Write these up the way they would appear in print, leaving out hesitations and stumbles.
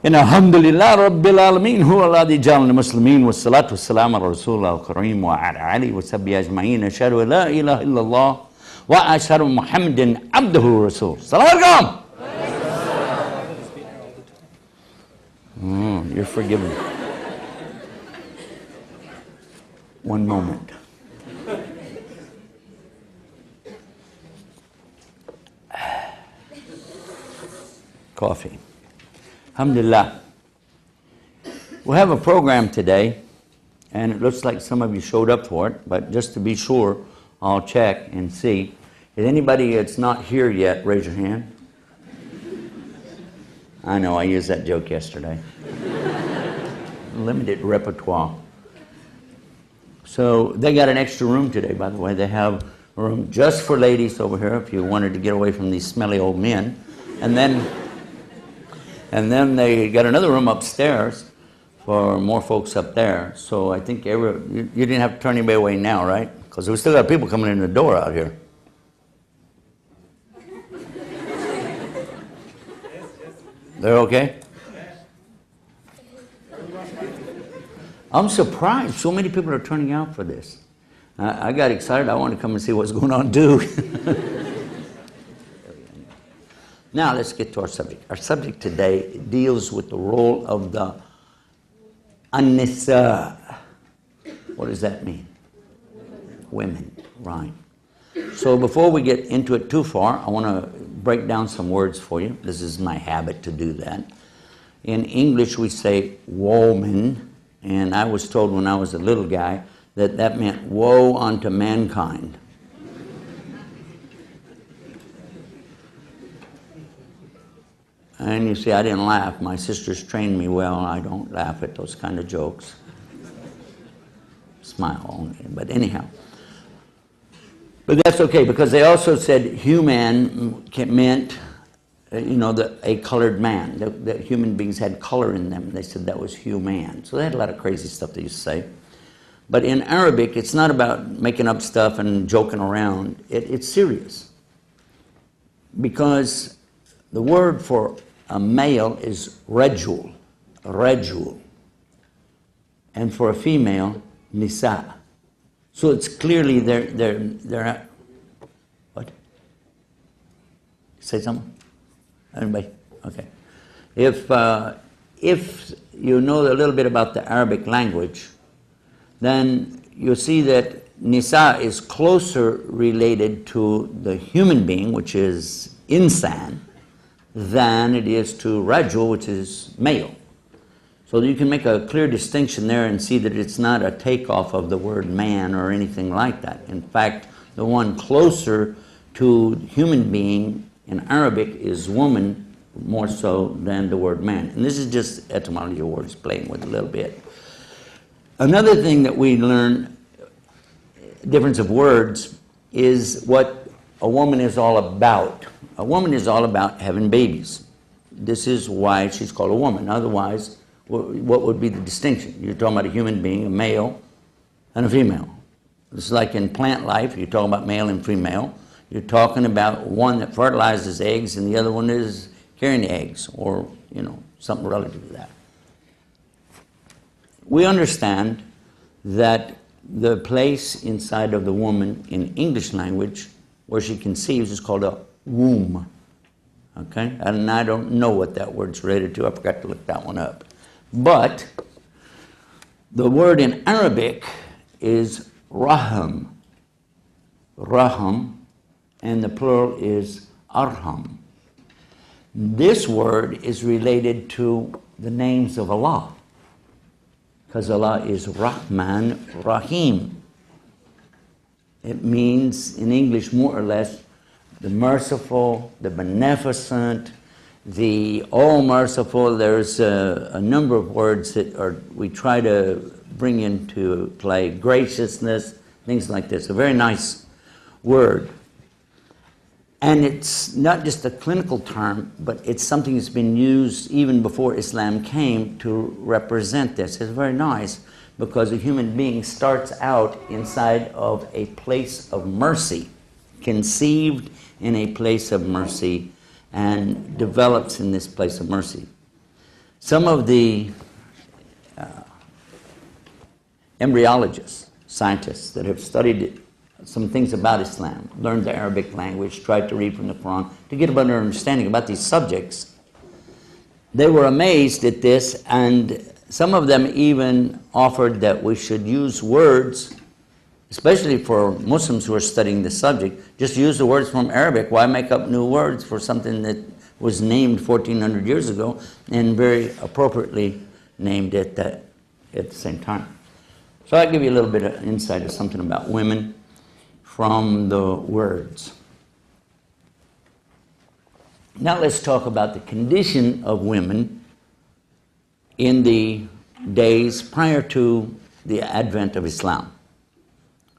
إن الحمد لله رب العالمين هو الذي جعلنا مسلمين والصلاة والسلام على رسول الله الكريم وعلى آله وصحبه أجمعين أشهد أن لا إله إلا الله وأشهد أن محمدا عبده ورسوله. السلام عليكم. You're forgiven. One moment. Coffee. Alhamdulillah. We have a program today, and it looks like some of you showed up for it, but just to be sure, I'll check and see. Is anybody that's not here yet, raise your hand? I know, I used that joke yesterday. Limited repertoire. So they got an extra room today, by the way. They have a room just for ladies over here if you wanted to get away from these smelly old men. And then they got another room upstairs for more folks up there. So I think you didn't have to turn anybody away now, right? Because we still got people coming in the door out here. They're okay? I'm surprised so many people are turning out for this. I got excited. I wanted to come and see what's going on too. Now let's get to our subject. Our subject today deals with the role of the An-Nisa. What does that mean? Women, right. So before we get into it too far, I want to break down some words for you. This is my habit to do that. In English we say woman, and I was told when I was a little guy that that meant woe unto mankind. And you see, I didn't laugh. My sisters trained me well. I don't laugh at those kind of jokes. Smile only. But anyhow. But that's okay, because they also said human meant, a colored man. That human beings had color in them. They said that was human. So they had a lot of crazy stuff they used to say. But in Arabic, it's not about making up stuff and joking around. It's serious. Because the word for a male is rajul, and for a female, nisa. So it's clearly they're what? Say something? Anybody? Okay. If you know a little bit about the Arabic language, then you'll see that nisa is closer related to the human being, which is insan, than it is to rajul, which is male. So you can make a clear distinction there and see that it's not a takeoff of the word man or anything like that. In fact, the one closer to human being in Arabic is woman more so than the word man. And this is just etymology of words, playing with a little bit. Another thing that we learn, difference of words, is what a woman is all about. A woman is all about having babies. This is why she's called a woman. Otherwise, what would be the distinction? You're talking about a human being, a male and a female. It's like in plant life, you're talking about male and female. You're talking about one that fertilizes eggs and the other one is carrying the eggs, or, something relative to that. We understand that the place inside of the woman in English language where she conceives is called a womb. Okay? And I don't know what that word's related to. I forgot to look that one up. But the word in Arabic is raham. Raham, and the plural is arham. This word is related to the names of Allah, because Allah is Rahman Rahim. It means in English more or less the merciful, the beneficent, the all-merciful. There's a number of words that we try to bring into play. Graciousness, things like this. A very nice word. And it's not just a clinical term, but it's something that's been used even before Islam came to represent this. It's very nice because a human being starts out inside of a place of mercy, conceived in a place of mercy, and develops in this place of mercy. Some of the embryologists, scientists that have studied some things about Islam, learned the Arabic language, tried to read from the Quran to get a better understanding about these subjects, they were amazed at this, and some of them even offered that we should use words, especially for Muslims who are studying the subject, just use the words from Arabic. Why make up new words for something that was named 1,400 years ago and very appropriately named at the same time? So I'll give you a little bit of insight of something about women from the words. Now let's talk about the condition of women in the days prior to the advent of Islam.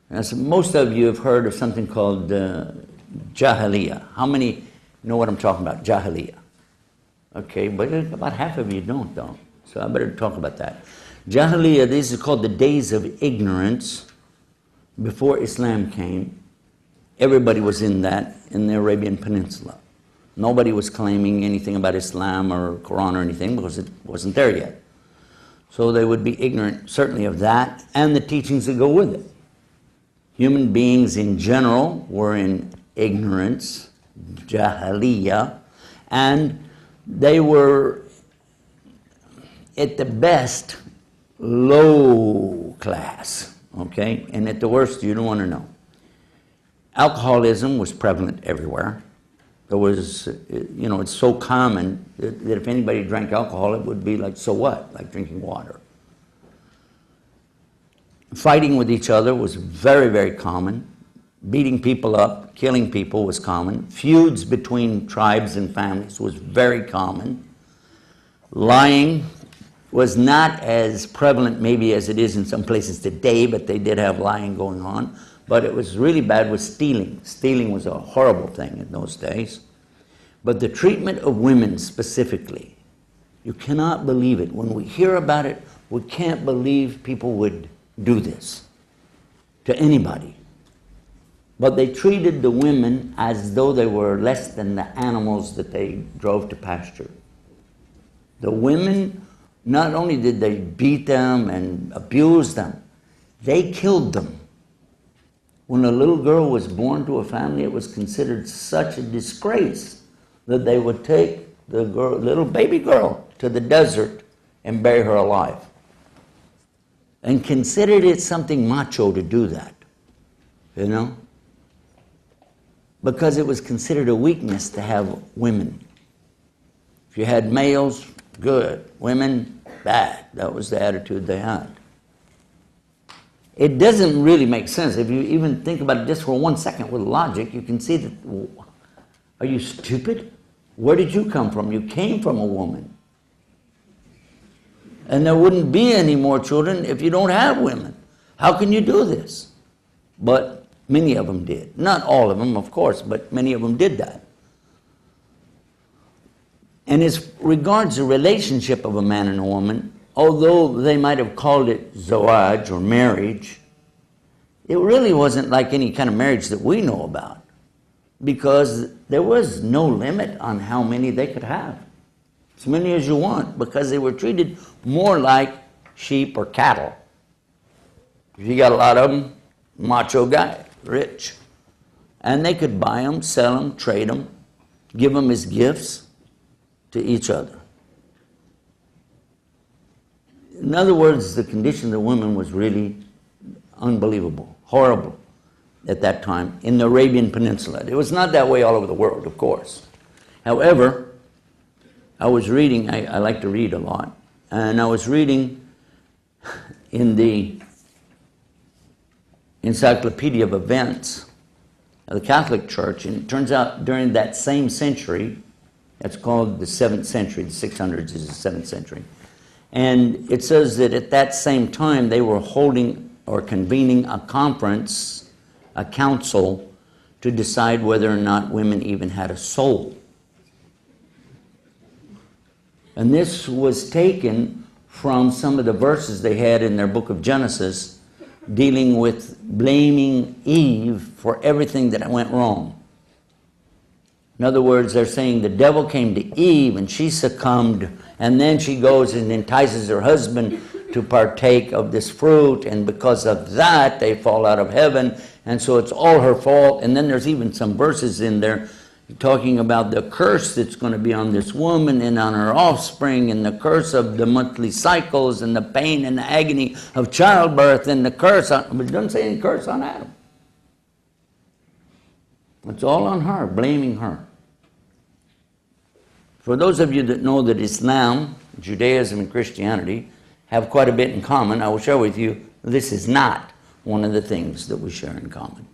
As most of you have heard of something called Jahiliyyah. How many know what I'm talking about, Jahiliyyah? Okay, but about half of you don't, though. So I better talk about that. Jahiliyyah, these are called the days of ignorance. Before Islam came, everybody was in that in the Arabian Peninsula. Nobody was claiming anything about Islam or Quran or anything because it wasn't there yet. So they would be ignorant, certainly, of that and the teachings that go with it. Human beings in general were in ignorance, Jahiliyyah, and they were, at the best, low class, okay? And at the worst, you don't want to know. Alcoholism was prevalent everywhere. There was, it's so common that if anybody drank alcohol, it would be like, so what? Like drinking water. Fighting with each other was very, very common. Beating people up, killing people was common. Feuds between tribes and families was very common. Lying was not as prevalent maybe as it is in some places today, but they did have lying going on. But it was really bad with stealing. Stealing was a horrible thing in those days. But the treatment of women specifically, you cannot believe it. When we hear about it, we can't believe people would do this to anybody. But they treated the women as though they were less than the animals that they drove to pasture. The women, not only did they beat them and abuse them, they killed them. When a little girl was born to a family, it was considered such a disgrace that they would take the girl, little baby girl to the desert and bury her alive. And considered it something macho to do that, because it was considered a weakness to have women. If you had males, good. Women, bad. That was the attitude they had. It doesn't really make sense. If you even think about it just for 1 second with logic, you can see that, are you stupid? Where did you come from? You came from a woman. And there wouldn't be any more children if you don't have women. How can you do this? But many of them did. Not all of them, of course, but many of them did that. And as regards the relationship of a man and a woman, although they might have called it zawaj or marriage, it really wasn't like any kind of marriage that we know about, because there was no limit on how many they could have. As many as you want, because they were treated more like sheep or cattle. If you got a lot of them, macho guy, rich. And they could buy them, sell them, trade them, give them as gifts to each other. In other words, the condition of the women was really unbelievable, horrible at that time in the Arabian Peninsula. It was not that way all over the world, of course. However, I was reading, I like to read a lot, and I was reading in the Encyclopedia of Events of the Catholic Church, and it turns out during that same century, that's called the 7th century, the 600s is the 7th century, and it says that at that same time they were holding or convening a conference, a council, to decide whether or not women even had a soul. And this was taken from some of the verses they had in their book of Genesis, dealing with blaming Eve for everything that went wrong. In other words, they're saying the devil came to Eve and she succumbed, and then she goes and entices her husband to partake of this fruit, and because of that they fall out of heaven, and so it's all her fault. And then there's even some verses in there talking about the curse that's going to be on this woman and on her offspring, and the curse of the monthly cycles, and the pain and the agony of childbirth, and the curse on, but it doesn't say any curse on Adam. It's all on her, blaming her. For those of you that know that Islam, Judaism, and Christianity have quite a bit in common, I will share with you this is not one of the things that we share in common.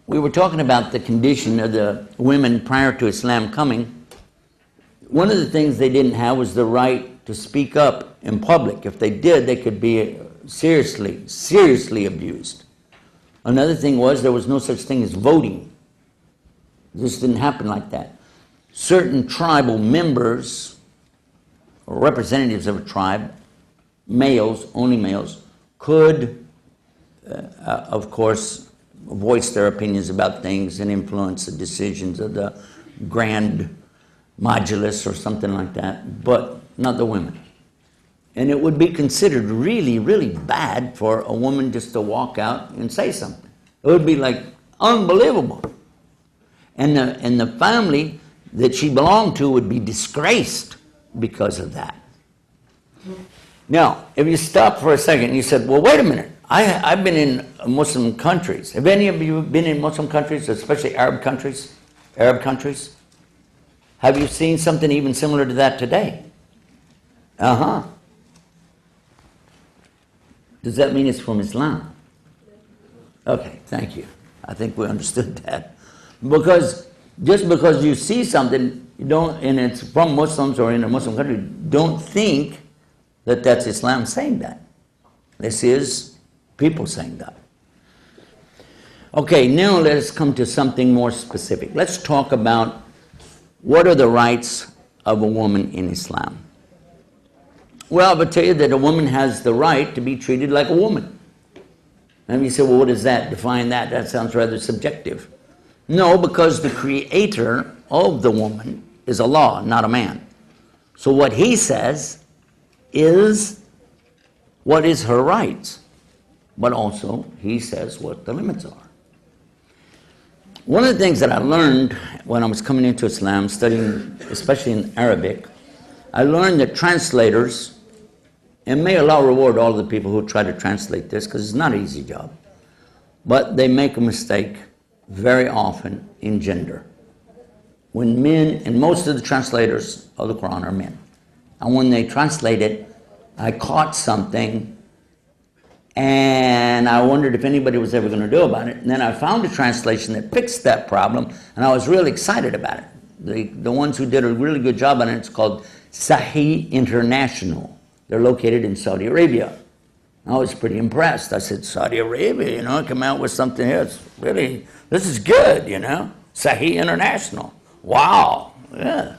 We were talking about the condition of the women prior to Islam coming. One of the things they didn't have was the right to speak up in public. If they did, they could be seriously abused. Another thing was there was no such thing as voting. This didn't happen like that. Certain tribal members or representatives of a tribe, males, only males, could, of course, voice their opinions about things and influence the decisions of the Grand Modulus or something like that, but not the women. And it would be considered really, really bad for a woman just to walk out and say something. It would be like unbelievable. And the family that she belonged to would be disgraced because of that. Now, if you stop for a second and you said, well, wait a minute, I've been in Muslim countries. Have any of you been in Muslim countries, especially Arab countries? Arab countries? Have you seen something even similar to that today? Uh-huh. Does that mean it's from Islam? Okay, thank you. I think we understood that. Because just because you see something, you don't, and it's from Muslims or in a Muslim country, don't think that that's Islam saying that. This is people saying that. Okay, now let's come to something more specific. Let's talk about what are the rights of a woman in Islam. Well, I would tell you that a woman has the right to be treated like a woman. And you say, well, what does that define that? That sounds rather subjective. No, because the creator of the woman is Allah, not a man. So what he says is what is her rights. But also, he says what the limits are. One of the things that I learned when I was coming into Islam, studying especially in Arabic, I learned that translators, and may Allah reward all the people who try to translate this, because it's not an easy job, but they make a mistake very often in gender. When men, and most of the translators of the Quran are men, and when they translate it, I caught something and I wondered if anybody was ever going to do about it. And then I found a translation that fixed that problem, and I was really excited about it. The ones who did a really good job on it, it's called Sahih International. They're located in Saudi Arabia. I was pretty impressed. I said, Saudi Arabia, come out with something here. It's really, this is good, Sahih International. Wow, yeah.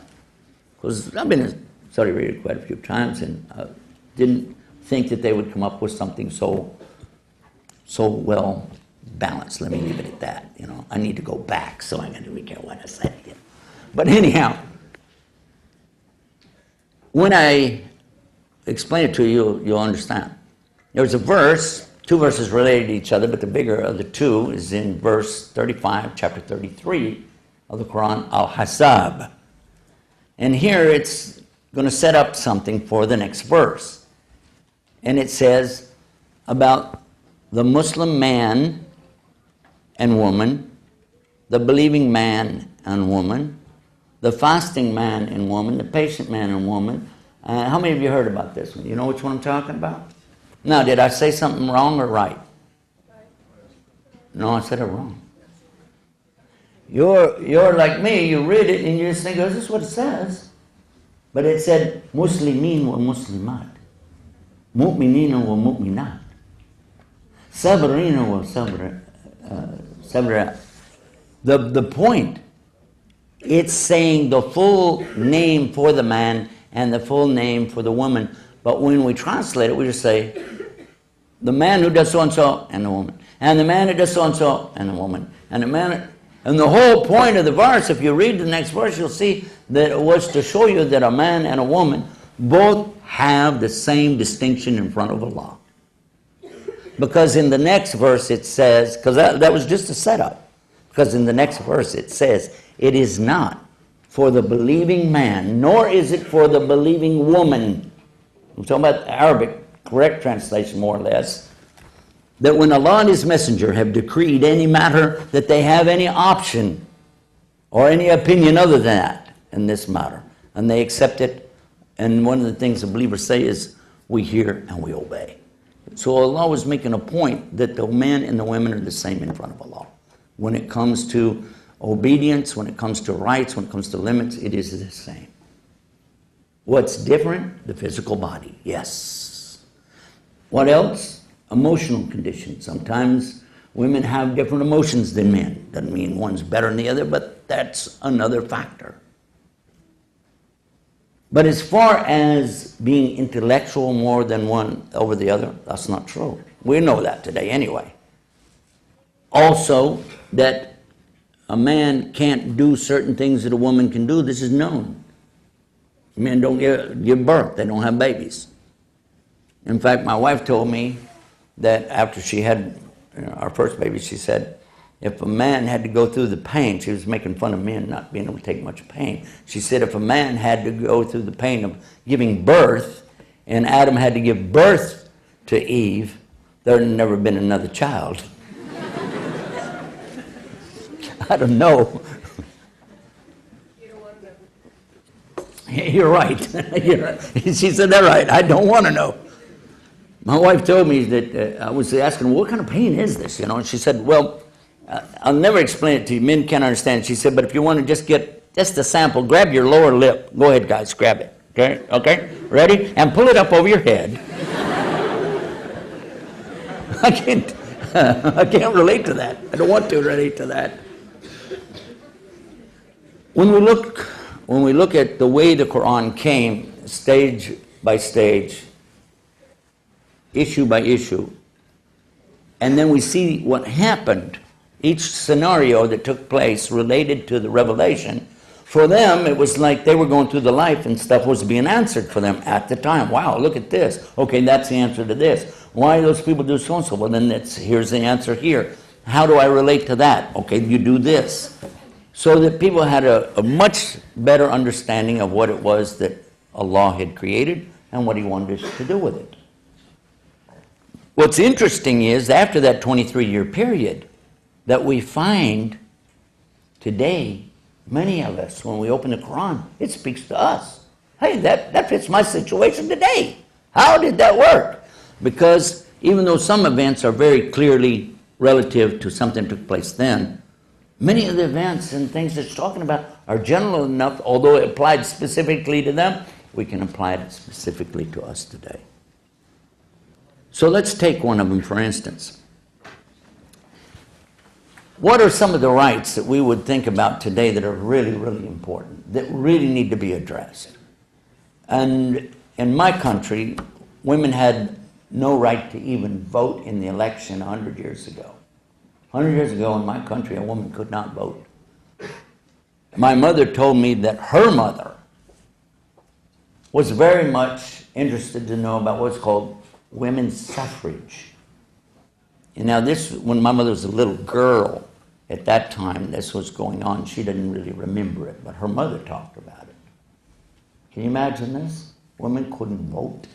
Because I've been in Saudi Arabia quite a few times, and I didn't think that they would come up with something so well balanced. Let me leave it at that. I need to go back, so I'm going to be careful what I said. But anyhow, when I explain it to you, you'll understand. There's a verse, two verses related to each other, but the bigger of the two is in verse 35, chapter 33 of the Quran, Al-Hasab. And here it's going to set up something for the next verse. And it says about the Muslim man and woman, the believing man and woman, the fasting man and woman, the patient man and woman. How many of you heard about this one? You know which one I'm talking about? Now, did I say something wrong or right? No, I said it wrong. You're like me, you read it and you just think, oh, this is what it says. But it said, Muslimin wa Muslimat. Mu'minina wa mu'minat. Sabrina wa sabra. The point, it's saying the full name for the man and the full name for the woman. But when we translate it, we just say, the man who does so-and-so and the woman. And the man who does so-and-so and the woman. And the man, And the whole point of the verse, if you read the next verse, you'll see that it was to show you that a man and a woman both have the same distinction in front of Allah. Because in the next verse it says, because that was just a setup, because in the next verse it says, it is not for the believing man, nor is it for the believing woman. I'm talking about the Arabic, correct translation more or less, that when Allah and His Messenger have decreed any matter, that they have any option or any opinion other than that in this matter. And they accept it. And one of the things the believers say is, we hear and we obey. So Allah was making a point that the men and the women are the same in front of Allah. When it comes to obedience, when it comes to rights, when it comes to limits, it is the same. What's different? The physical body, yes. What else? Emotional conditions. Sometimes women have different emotions than men. Doesn't mean one's better than the other, but that's another factor. But as far as being intellectual more than one over the other, that's not true. We know that today anyway. Also, that a man can't do certain things that a woman can do, this is known. Men don't give birth, they don't have babies. In fact, my wife told me that after she had our first baby, she said, if a man had to go through the pain, she was making fun of men not being able to take much pain. She said if a man had to go through the pain of giving birth, and Adam had to give birth to Eve, there had never been another child. I don't know. You're right. She said that right. I don't want to know. My wife told me that I was asking her, what kind of pain is this? And she said, well, I'll never explain it to you. Men can't understand. She said, but if you want to just get just a sample, grab your lower lip. Go ahead, guys, grab it. Okay? Okay? Ready? And pull it up over your head. I can't relate to that. I don't want to relate to that. When we look at the way the Quran came, stage by stage, issue by issue, and then we see what happened, each scenario that took place related to the revelation, for them it was like they were going through the life and stuff was being answered for them at the time. Wow, look at this. Okay, that's the answer to this. Why do those people do so and so? Well, then here's the answer here. How do I relate to that? Okay, you do this. So that people had a much better understanding of what it was that Allah had created and what He wanted us to do with it. What's interesting is, after that 23-year period, that we find today, many of us, when we open the Quran, it speaks to us. Hey, that fits my situation today. How did that work? Because even though some events are very clearly relative to something that took place then, many of the events and things it's talking about are general enough, although it applied specifically to them, we can apply it specifically to us today. So let's take one of them, for instance. What are some of the rights that we would think about today that are really, really important, that really need to be addressed? And in my country, women had no right to even vote in the election 100 years ago. 100 years ago in my country, a woman could not vote. My mother told me that her mother was very much interested to know about what's called women's suffrage. And now this, when my mother was a little girl, at that time this was going on. She didn't really remember it, but her mother talked about it. Can you imagine this? Women couldn't vote.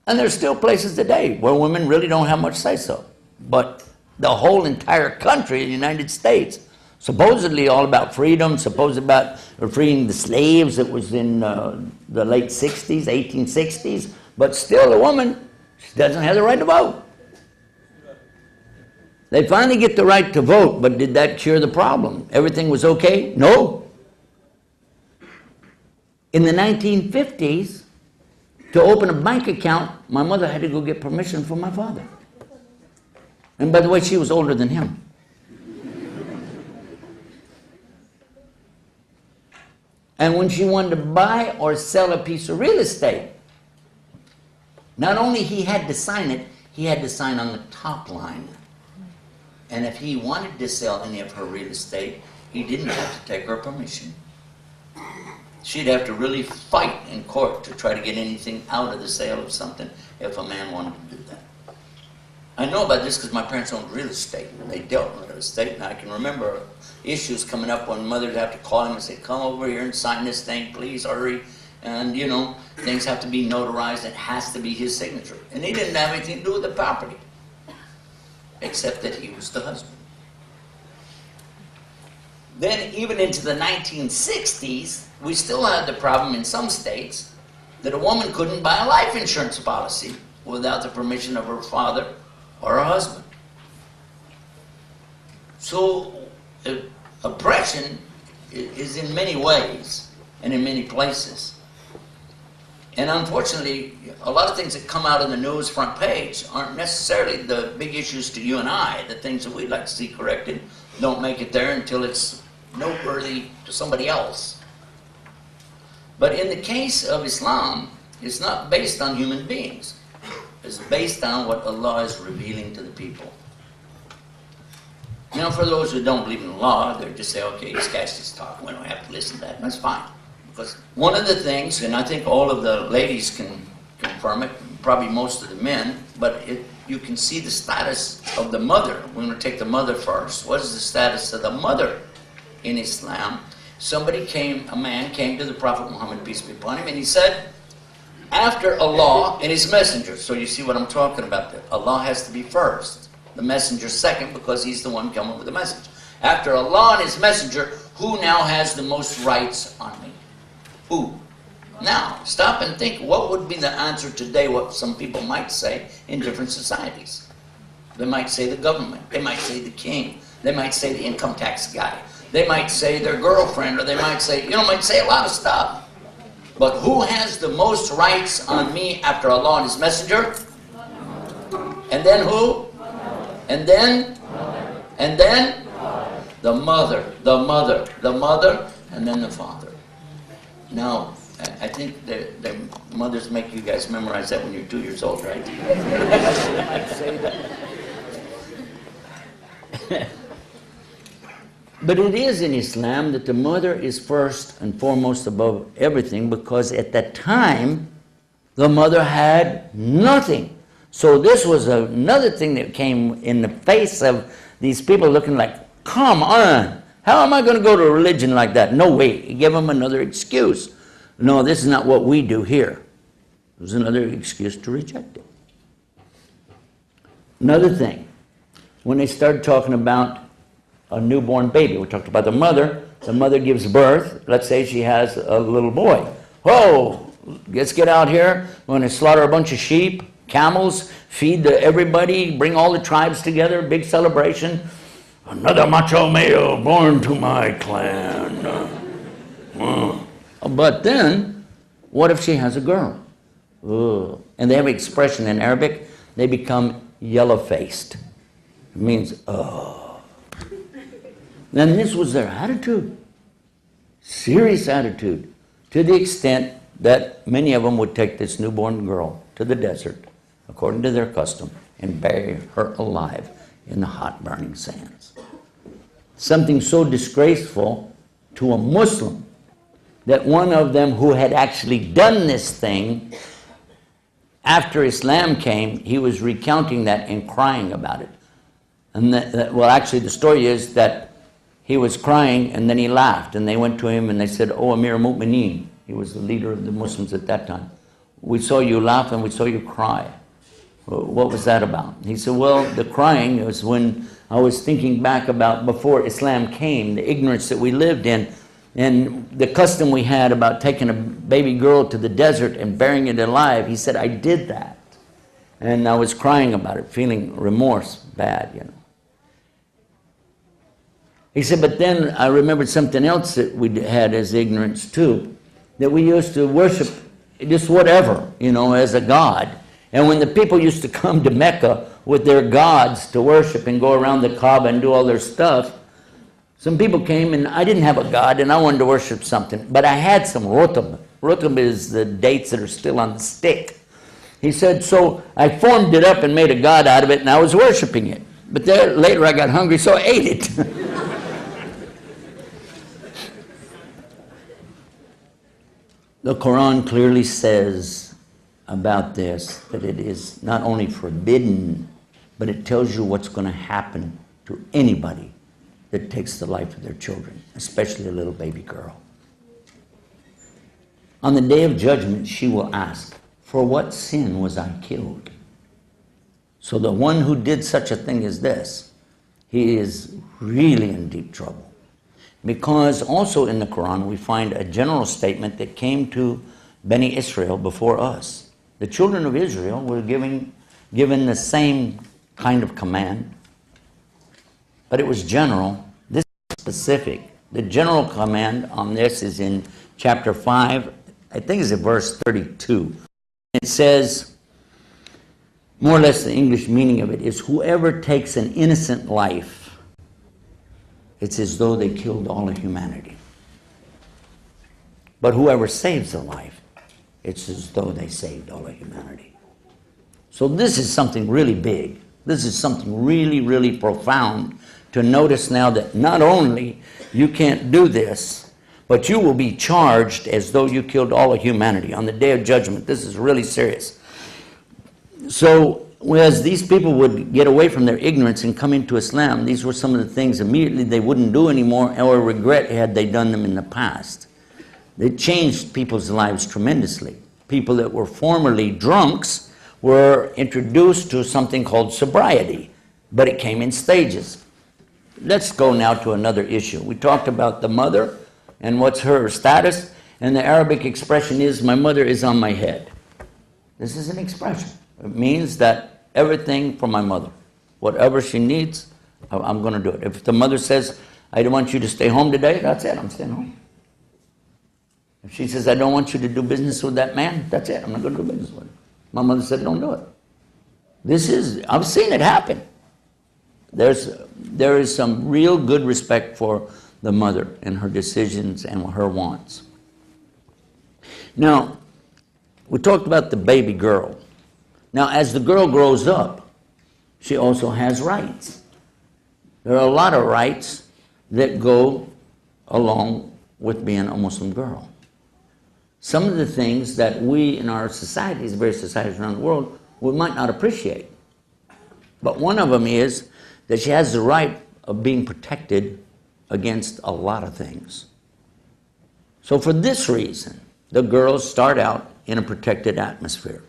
And there's still places today where women really don't have much say-so. But the whole entire country, the United States, supposedly all about freedom, supposed about freeing the slaves. It was in the late 60s, 1860s. But still a woman, she doesn't have the right to vote. They finally get the right to vote, but did that cure the problem? Everything was okay? No. In the 1950s, to open a bank account, my mother had to go get permission from my father. And by the way, she was older than him. And when she wanted to buy or sell a piece of real estate, not only he had to sign it, he had to sign on the top line. And if he wanted to sell any of her real estate, he didn't have to take her permission. She'd have to really fight in court to try to get anything out of the sale of something if a man wanted to do that. I know about this because my parents owned real estate. They dealt with real estate, and I can remember issues coming up when mother'd have to call him and say, come over here and sign this thing, please, hurry. And, you know, things have to be notarized. It has to be his signature. And he didn't have anything to do with the property, except that he was the husband. Then, even into the 1960s, we still had the problem in some states that a woman couldn't buy a life insurance policy without the permission of her father or her husband. So, oppression is in many ways and in many places. And unfortunately, a lot of things that come out in the news front page aren't necessarily the big issues to you and I. The things that we'd like to see corrected don't make it there until it's noteworthy to somebody else. But in the case of Islam, it's not based on human beings. It's based on what Allah is revealing to the people. Now, for those who don't believe in Allah, they just say, okay, this guy's just talking. We don't have to listen to that. That's fine. Because one of the things, and I think all of the ladies can confirm it, probably most of the men, but you can see the status of the mother. We're going to take the mother first. What is the status of the mother in Islam? A man came to the Prophet Muhammad, peace be upon him, and he said, after Allah and His messenger, so you see what I'm talking about there. Allah has to be first, the messenger second, because he's the one coming with the message. After Allah and His messenger, who now has the most rights on me? Who? Now, stop and think, what would be the answer today, what some people might say in different societies? They might say the government, they might say the king, they might say the income tax guy, they might say their girlfriend, or they might say, might say a lot of stuff. But who has the most rights on me after Allah and His messenger? And then who? And then? And then? The mother, the mother, the mother, and then the father. Now, I think the mothers make you guys memorize that when you're 2 years old, right? I'd say that. But it is in Islam that the mother is first and foremost above everything, because at that time, the mother had nothing. So this was another thing that came in the face of these people looking like, come on, how am I going to go to a religion like that? No way. Give them another excuse. No, this is not what we do here. It was another excuse to reject it. Another thing, when they started talking about a newborn baby, we talked about the mother gives birth, let's say she has a little boy. Whoa, let's get out here, we're going to slaughter a bunch of sheep, camels, feed everybody, bring all the tribes together, big celebration. Another macho male born to my clan. But then, what if she has a girl? Ugh. And they have an expression in Arabic, they become yellow-faced. It means, oh. Then this was their attitude, serious attitude, to the extent that many of them would take this newborn girl to the desert, according to their custom, and bury her alive in the hot burning sands. Something so disgraceful to a Muslim that one of them who had actually done this thing, after Islam came, he was recounting that and crying about it. And well, actually the story is that he was crying and then he laughed, and they went to him and they said, "Oh, Amir al-Mu'mineen," he was the leader of the Muslims at that time, "we saw you laugh and we saw you cry. What was that about?" He said, "Well, the crying was when I was thinking back about before Islam came, the ignorance that we lived in, and the custom we had about taking a baby girl to the desert and burying it alive." He said, "I did that. And I was crying about it, feeling remorse, bad, He said, but then I remembered something else that we had as ignorance too, that we used to worship just whatever, as a god. And when the people used to come to Mecca with their gods to worship and go around the Kaaba and do all their stuff, some people came and I didn't have a god and I wanted to worship something, but I had some rutab. Rutab is the dates that are still on the stick. He said, so I formed it up and made a god out of it and I was worshiping it. But then later I got hungry, so I ate it. The Quran clearly says about this that it is not only forbidden, but it tells you what's going to happen to anybody that takes the life of their children, especially a little baby girl. On the day of judgment, she will ask, "For what sin was I killed?" So the one who did such a thing as this, he is really in deep trouble. Because also in the Quran we find a general statement that came to Bani Israel before us. The children of Israel were given the same kind of command, but it was general. This is specific. The general command on this is in chapter 5, I think it's in verse 32. It says, more or less the English meaning of it is, whoever takes an innocent life, it's as though they killed all of humanity. But whoever saves a life, it's as though they saved all of humanity. So this is something really big. This is something really, really profound to notice now that not only you can't do this, but you will be charged as though you killed all of humanity on the day of judgment. This is really serious. So as these people would get away from their ignorance and come into Islam, these were some of the things immediately they wouldn't do anymore or regret had they done them in the past. They changed people's lives tremendously. People that were formerly drunks were introduced to something called sobriety, but it came in stages. Let's go now to another issue. We talked about the mother and what's her status, and the Arabic expression is, my mother is on my head. This is an expression. It means that everything for my mother. Whatever she needs, I'm going to do it. If the mother says, I don't want you to stay home today, that's it, I'm staying home. If she says, I don't want you to do business with that man, that's it, I'm not going to do business with him. My mother said, don't do it. I've seen it happen. There is some real good respect for the mother and her decisions and her wants. Now, we talked about the baby girl. Now, as the girl grows up, she also has rights. There are a lot of rights that go along with being a Muslim girl. Some of the things that we in our societies, various societies around the world, we might not appreciate. But one of them is that she has the right of being protected against a lot of things. So for this reason, the girls start out in a protected atmosphere.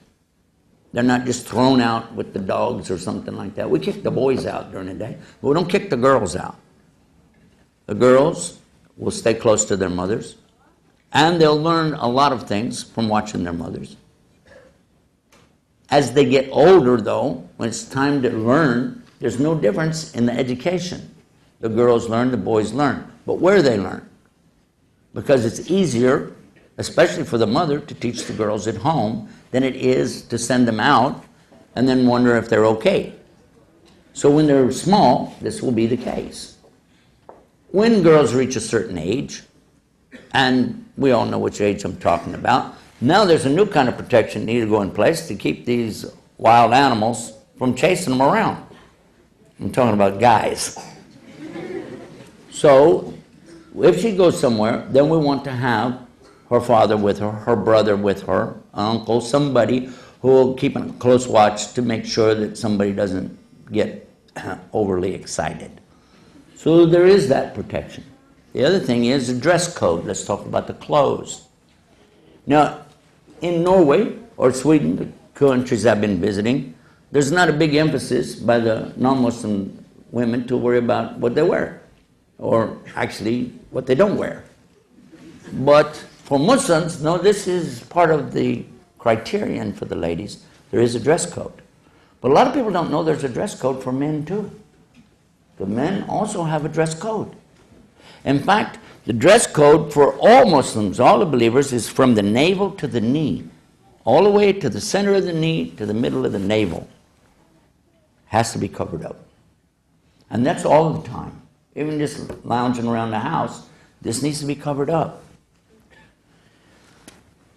They're not just thrown out with the dogs or something like that. We kick the boys out during the day, but we don't kick the girls out. The girls will stay close to their mothers, and they'll learn a lot of things from watching their mothers. As they get older, though, when it's time to learn, there's no difference in the education. The girls learn, the boys learn. But where they learn? Because it's easier, especially for the mother, to teach the girls at home than it is to send them out and then wonder if they're okay. So when they're small, this will be the case. When girls reach a certain age, and we all know which age I'm talking about, now there's a new kind of protection needed to go in place to keep these wild animals from chasing them around. I'm talking about guys. So if she goes somewhere, then we want to have her father with her, her brother with her, uncle, somebody who will keep a close watch to make sure that somebody doesn't get overly excited. So there is that protection. The other thing is the dress code. Let's talk about the clothes. Now, in Norway or Sweden, the countries I've been visiting, there's not a big emphasis by the non-Muslim women to worry about what they wear, or actually what they don't wear. But for Muslims, no, this is part of the criterion for the ladies. There is a dress code. But a lot of people don't know there's a dress code for men too. The men also have a dress code. In fact, the dress code for all Muslims, all the believers, is from the navel to the knee, all the way to the center of the knee to the middle of the navel. Has to be covered up. And that's all the time. Even just lounging around the house, this needs to be covered up.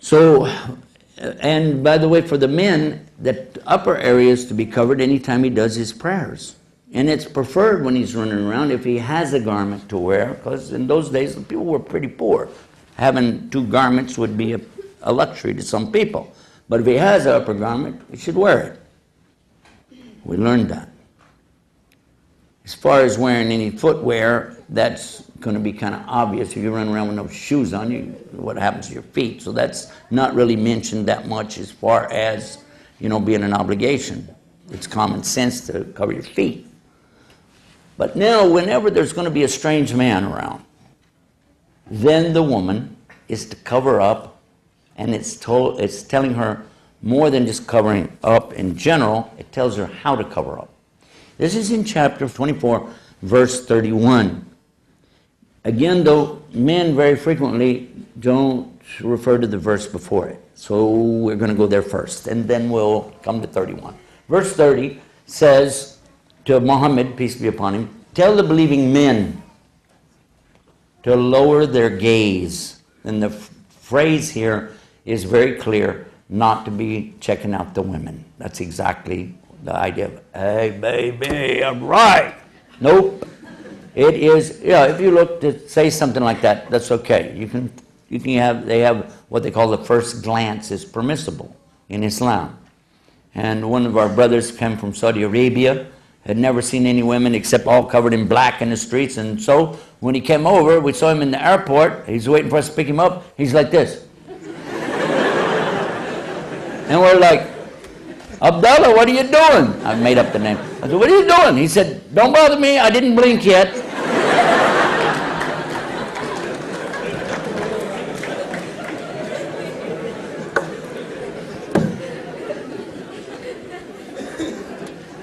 So, and by the way, for the men, the upper area is to be covered anytime he does his prayers. And it's preferred when he's running around if he has a garment to wear, because in those days the people were pretty poor. Having two garments would be a luxury to some people. But if he has an upper garment, he should wear it. We learned that. As far as wearing any footwear, that's going to be kind of obvious. If you run around with no shoes on, what happens to your feet? So that's not really mentioned that much as far as, being an obligation. It's common sense to cover your feet. But now, whenever there's going to be a strange man around, then the woman is to cover up, and it's telling her more than just covering up in general. It tells her how to cover up. This is in chapter 24, verse 31. Again, though, men very frequently don't refer to the verse before it. So we're going to go there first, and then we'll come to 31. Verse 30 says to Muhammad, peace be upon him, tell the believing men to lower their gaze. And the phrase here is very clear, not to be checking out the women. That's exactly the idea of, hey, baby, I'm right. Nope. It is, if you look to say something like that, that's okay. They have what they call the first glance is permissible in Islam. And one of our brothers came from Saudi Arabia, had never seen any women except all covered in black in the streets. And so when he came over, we saw him in the airport. He's waiting for us to pick him up. He's like this. And we're like, Abdullah, what are you doing? I made up the name. I said, what are you doing? He said, don't bother me. I didn't blink yet.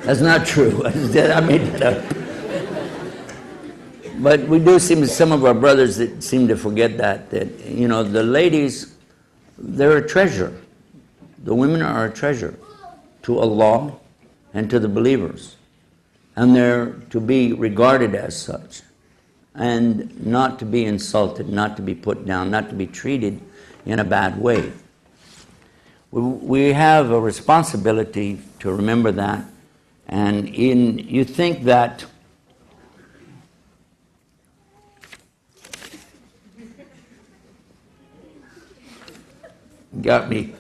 That's not true. I made that up. But we do seem, some of our brothers that seem to forget that the ladies, they're a treasure. The women are a treasure to Allah and to the believers. And they're to be regarded as such. And not to be insulted, not to be put down, not to be treated in a bad way. We have a responsibility to remember that. And you think that got me.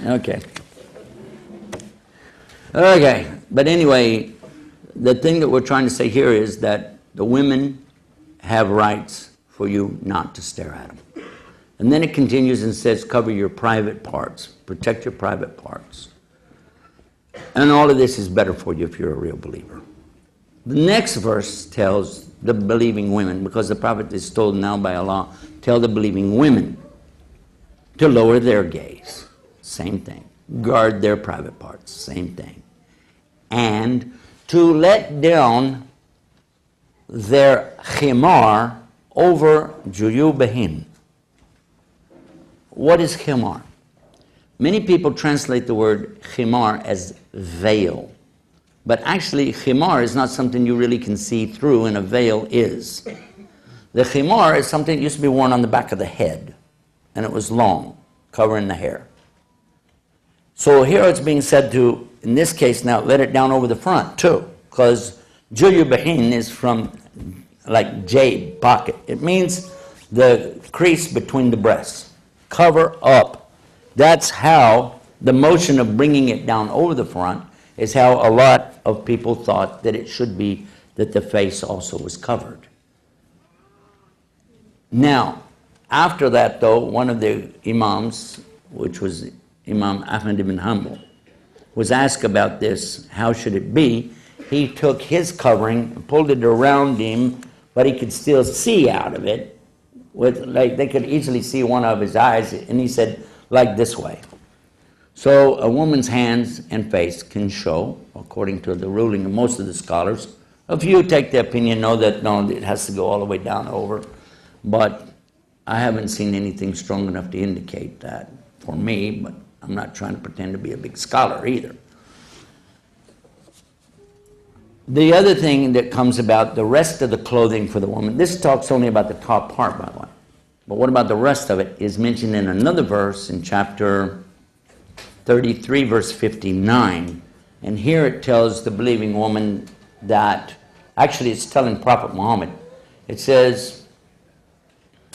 Okay. But anyway, the thing that we're trying to say here is that the women have rights for you not to stare at them. And then it continues and says, cover your private parts, protect your private parts. And all of this is better for you if you're a real believer. The next verse tells the believing women, because the prophet is told now by Allah, tell the believing women to lower their gaze. Same thing. Guard their private parts. Same thing. And to let down their khimar over juyubahin. What is khimar? Many people translate the word khimar as veil. But actually, khimar is not something you really can see through, and a veil is. The khimar is something that used to be worn on the back of the head, and it was long, covering the hair. So here it's being said to, in this case now, let it down over the front too, because juyubahin is from like jade, pocket. It means the crease between the breasts. Cover up. That's how the motion of bringing it down over the front is how a lot of people thought that it should be that the face also was covered. Now, after that though, one of the imams, which was Imam Ahmad ibn Hanbal, was asked about this, how should it be? He took his covering, pulled it around him, but he could still see out of it. They could easily see one of his eyes, and he said, like this way. So a woman's hands and face can show, according to the ruling of most of the scholars. A few take the opinion, no, it has to go all the way down over. But I haven't seen anything strong enough to indicate that for me, but I'm not trying to pretend to be a big scholar either. The other thing that comes about, the rest of the clothing for the woman, this talks only about the top part, by the way. But what about the rest of it is mentioned in another verse in chapter 33, verse 59. And here it tells the believing woman that, actually it's telling Prophet Muhammad. It says,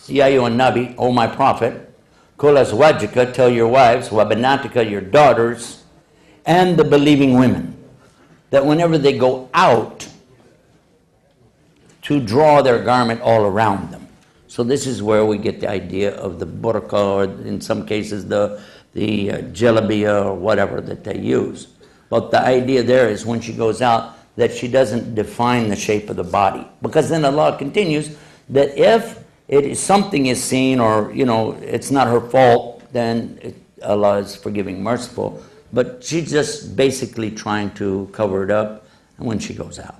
Ya ayyuhan nabi, O my prophet, kul azwajika, tell your wives, wa banatika, your daughters, and the believing women, that whenever they go out, to draw their garment all around them. So this is where we get the idea of the burqa, or in some cases the jalabiya or whatever that they use. But the idea there is when she goes out, that she doesn't define the shape of the body. Because then Allah continues that if something is seen, or it's not her fault, then Allah is forgiving, merciful. But she's just basically trying to cover it up when she goes out.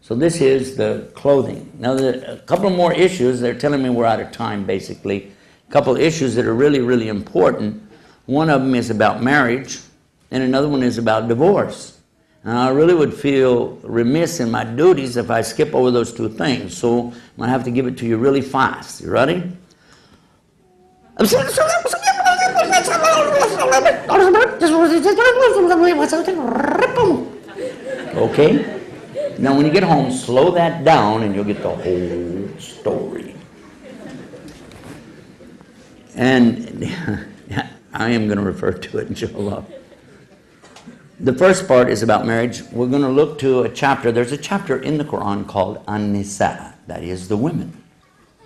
So this is the clothing. Now, a couple more issues. They're telling me we're out of time, basically. A couple of issues that are really, really important. One of them is about marriage, and another one is about divorce. And I really would feel remiss in my duties if I skip over those two things. So I'm going to have to give it to you really fast. You ready? Okay? Now when you get home, slow that down and you'll get the whole story. And I am going to refer to it, inshallah. The first part is about marriage. We're going to look to a chapter. There's a chapter in the Quran called An-Nisa, that is the women.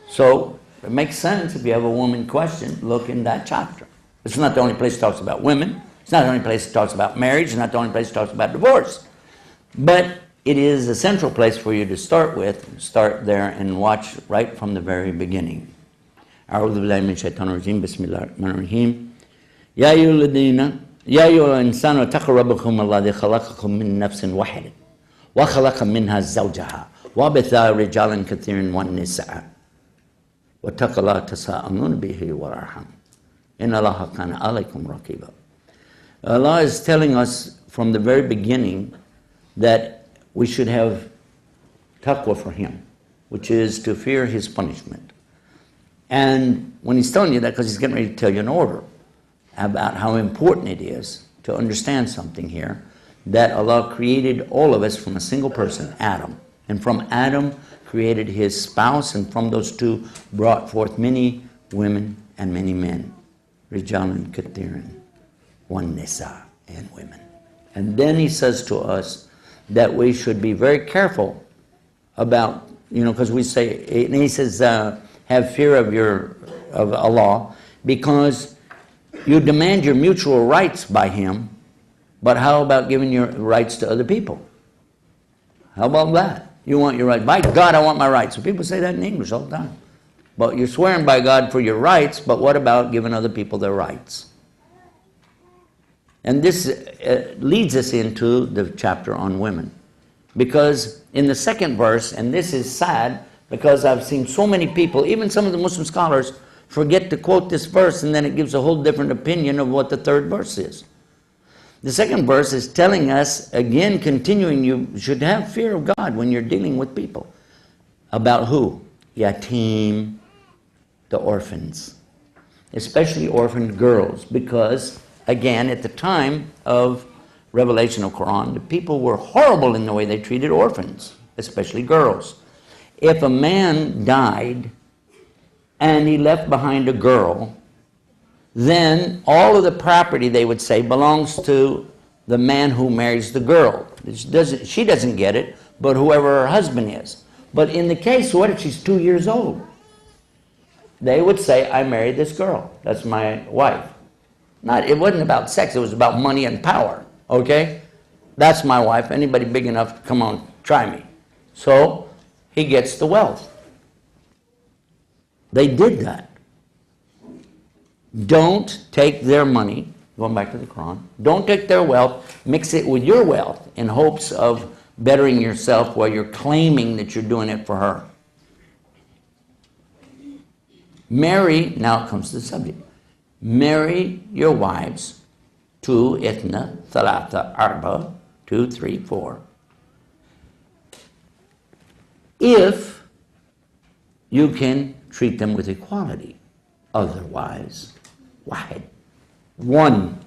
So it makes sense if you have a woman question, look in that chapter. It's not the only place it talks about women. It's not the only place it talks about marriage. It's not the only place it talks about divorce. But it is a central place for you to start with. Start there and watch right from the very beginning. أعوذ بالله من الشيطان الرجيم بسم الله الرحمن الرحيم يا أيها الذين يا أيها الإنسان اتقوا ربكم الذي خلقكم من نفس واحدة وخلق منها زوجها وبث رجالا كثيرا والنساء واتقوا الله تساءلون به والأرحام إن الله كان عليكم رقيبا. Allah is telling us from the very beginning that we should have taqwa for Him, which is to fear His punishment. And when He's telling you that, because He's getting ready to tell you an order about how important it is to understand something here, that Allah created all of us from a single person, Adam. And from Adam created his spouse, and from those two brought forth many women and many men. Rijalan kathiran, one nisa, and women. And then He says to us that we should be very careful about, because we say, and He says, have fear of Allah, because you demand your mutual rights by Him, but how about giving your rights to other people? How about that? You want your rights. By God, I want my rights. So people say that in English all the time. But you're swearing by God for your rights, but what about giving other people their rights? And this leads us into the chapter on women. Because in the second verse, and this is sad, because I've seen so many people, even some of the Muslim scholars, forget to quote this verse, and then it gives a whole different opinion of what the third verse is. The second verse is telling us, again, continuing, you should have fear of God when you're dealing with people. About who? Yatim, the orphans. Especially orphaned girls, because, again, at the time of revelation of Quran, the people were horrible in the way they treated orphans, especially girls. If a man died and he left behind a girl, then all of the property, they would say, belongs to the man who marries the girl. She doesn't get it, but whoever her husband is. But in the case, what if she's 2 years old? They would say, I married this girl. That's my wife. It wasn't about sex, it was about money and power. Okay? That's my wife. Anybody big enough, come on, try me. So he gets the wealth. They did that. Don't take their money, going back to the Quran, don't take their wealth, mix it with your wealth in hopes of bettering yourself while you're claiming that you're doing it for her. Marry, now comes to the subject, marry your wives, 2, ithna, thalatha, arba, 2, 3, 4. If you can treat them with equality. Otherwise, wahid, one.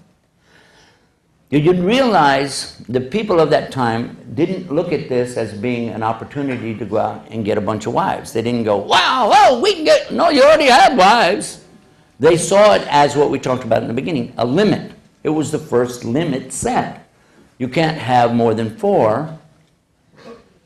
You didn't realize the people of that time didn't look at this as being an opportunity to go out and get a bunch of wives. They didn't go, wow, oh, we can get, no, you already have wives. They saw it as what we talked about in the beginning, a limit. It was the first limit set. You can't have more than 4.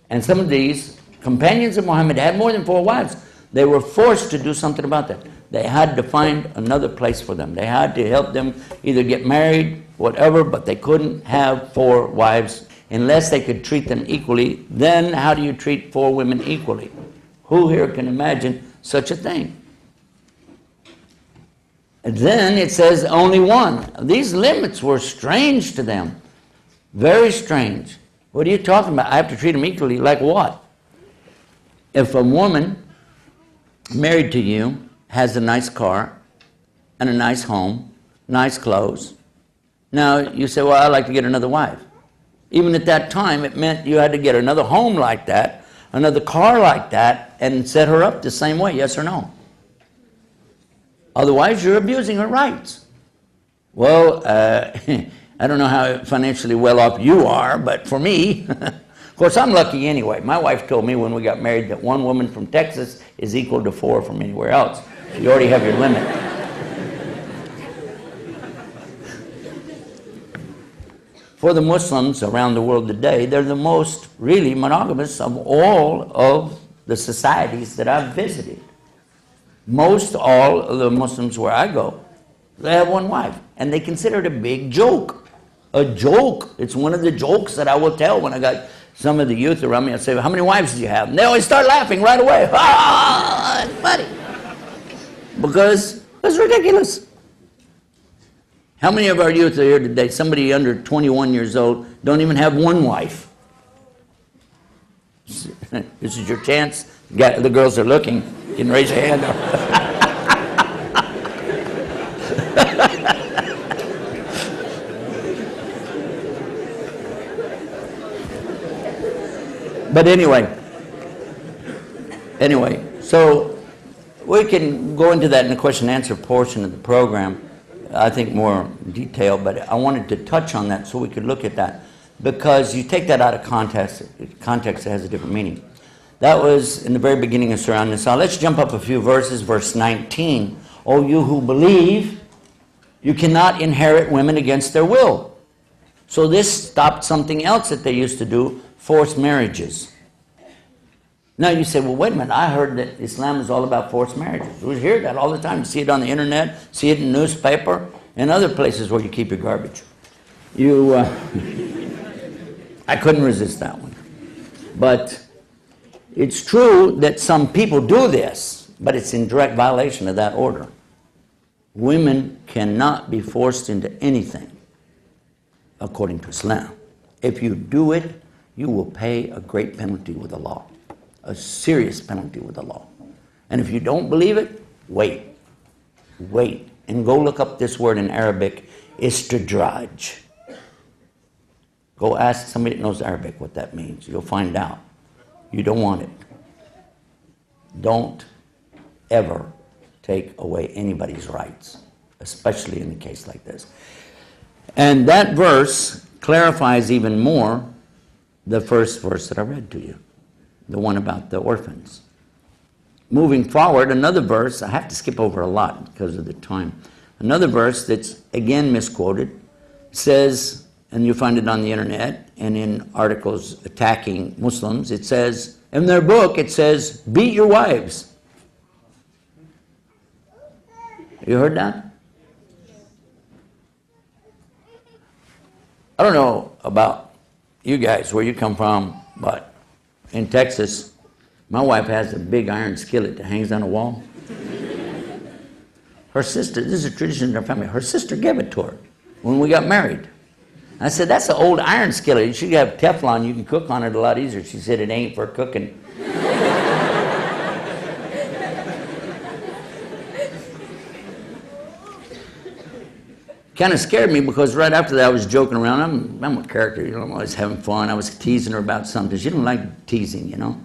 And some of these companions of Muhammad had more than 4 wives. They were forced to do something about that. They had to find another place for them. They had to help them either get married, whatever, but they couldn't have 4 wives unless they could treat them equally. Then how do you treat 4 women equally? Who here can imagine such a thing? And then it says only 1. These limits were strange to them. Very strange. What are you talking about? I have to treat them equally. Like what? If a woman married to you has a nice car and a nice home, nice clothes, now you say, well, I'd like to get another wife. Even at that time, it meant you had to get another home like that, another car like that, and set her up the same way, yes or no? Otherwise, you're abusing her rights. Well, I don't know how financially well off you are, but for me, of course, I'm lucky anyway. My wife told me when we got married that 1 woman from Texas is equal to 4 from anywhere else. So you already have your limit. For the Muslims around the world today, they're the most really monogamous of all of the societies that I've visited. Most all of the Muslims where I go, they have 1 wife, and they consider it a big joke. A joke. It's one of the jokes that I will tell when I got some of the youth around me. I say, how many wives do you have? And they always start laughing right away. Ah, it's funny. Because it's ridiculous. How many of our youth are here today, somebody under 21 years old, don't even have 1 wife? This is your chance. The girls are looking. You can raise your hand up. But anyway, so we can go into that in the question and answer portion of the program, I think more detail, but I wanted to touch on that so we could look at that, because you take that out of context, it has a different meaning. That was in the very beginning of Surah An-Nisa. Let's jump up a few verses, verse 19. O you who believe, you cannot inherit women against their will. So this stopped something else that they used to do, forced marriages. Now you say, well, wait a minute, I heard that Islam is all about forced marriages. We hear that all the time. You see it on the internet, see it in the newspaper, and other places where you keep your garbage. I couldn't resist that one. But it's true that some people do this, but it's in direct violation of that order. Women cannot be forced into anything according to Islam. If you do it, you will pay a great penalty with the law, a serious penalty with the law. And if you don't believe it, wait, and go look up this word in Arabic, istidraj. Go ask somebody that knows Arabic what that means. You'll find out. You don't want it. Don't ever take away anybody's rights, especially in a case like this. And that verse clarifies even more the first verse that I read to you, the one about the orphans. Moving forward, another verse, I have to skip over a lot because of the time. Another verse that's again misquoted says, and you find it on the internet and in articles attacking Muslims, it says, in their book, it says, beat your wives. You heard that? I don't know about you guys, where you come from, but in Texas, my wife has a big iron skillet that hangs on the wall. Her sister, this is a tradition in our family, her sister gave it to her when we got married. I said, that's an old iron skillet. You should have Teflon, you can cook on it a lot easier. She said, it ain't for cooking. Kind of scared me because right after that I was joking around. I'm a character, you know, I'm always having fun. I was teasing her about something. She didn't like teasing, you know.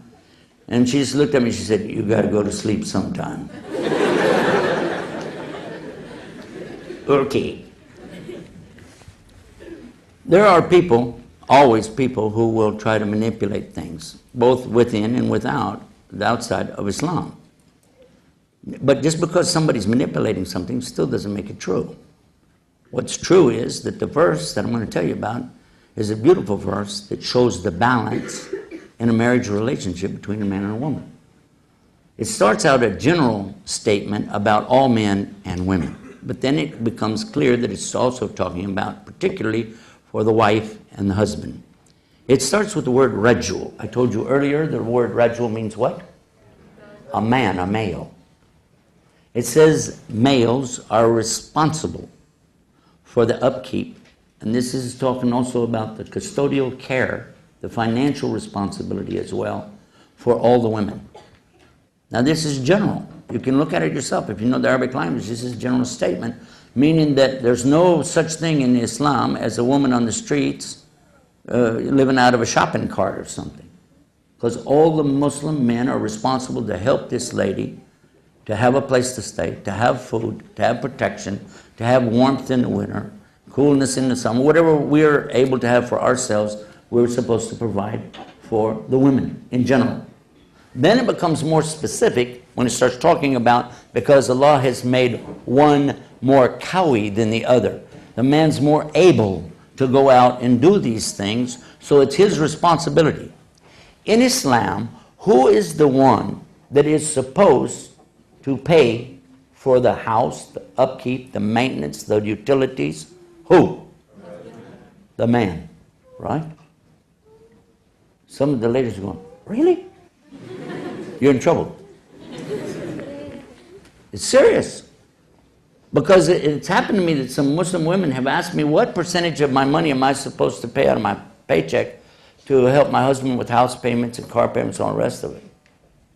And she just looked at me and she said, you got to go to sleep sometime. Okay. There are people, always people, who will try to manipulate things, both within and without, the outside of Islam. But just because somebody's manipulating something still doesn't make it true. What's true is that the verse that I'm going to tell you about is a beautiful verse that shows the balance in a marriage relationship between a man and a woman. It starts out a general statement about all men and women, but then it becomes clear that it's also talking about particularly for the wife and the husband. It starts with the word rajul. I told you earlier the word rajul means what? A man, a male. It says males are responsible for the upkeep, and this is talking also about the custodial care, the financial responsibility as well, for all the women. Now this is general. You can look at it yourself. If you know the Arabic language, this is a general statement, meaning that there's no such thing in Islam as a woman on the streets living out of a shopping cart or something. Because all the Muslim men are responsible to help this lady to have a place to stay, to have food, to have protection, to have warmth in the winter, coolness in the summer, whatever we're able to have for ourselves, we're supposed to provide for the women in general. Then it becomes more specific when it starts talking about because Allah has made one more qawi than the other. The man's more able to go out and do these things, so it's his responsibility. In Islam, who is the one that is supposed to pay for the house, the upkeep, the maintenance, the utilities? Who? The man, right? Some of the ladies are going, really? You're in trouble. It's serious. Because it's happened to me that some Muslim women have asked me, what percentage of my money am I supposed to pay out of my paycheck to help my husband with house payments and car payments and all the rest of it?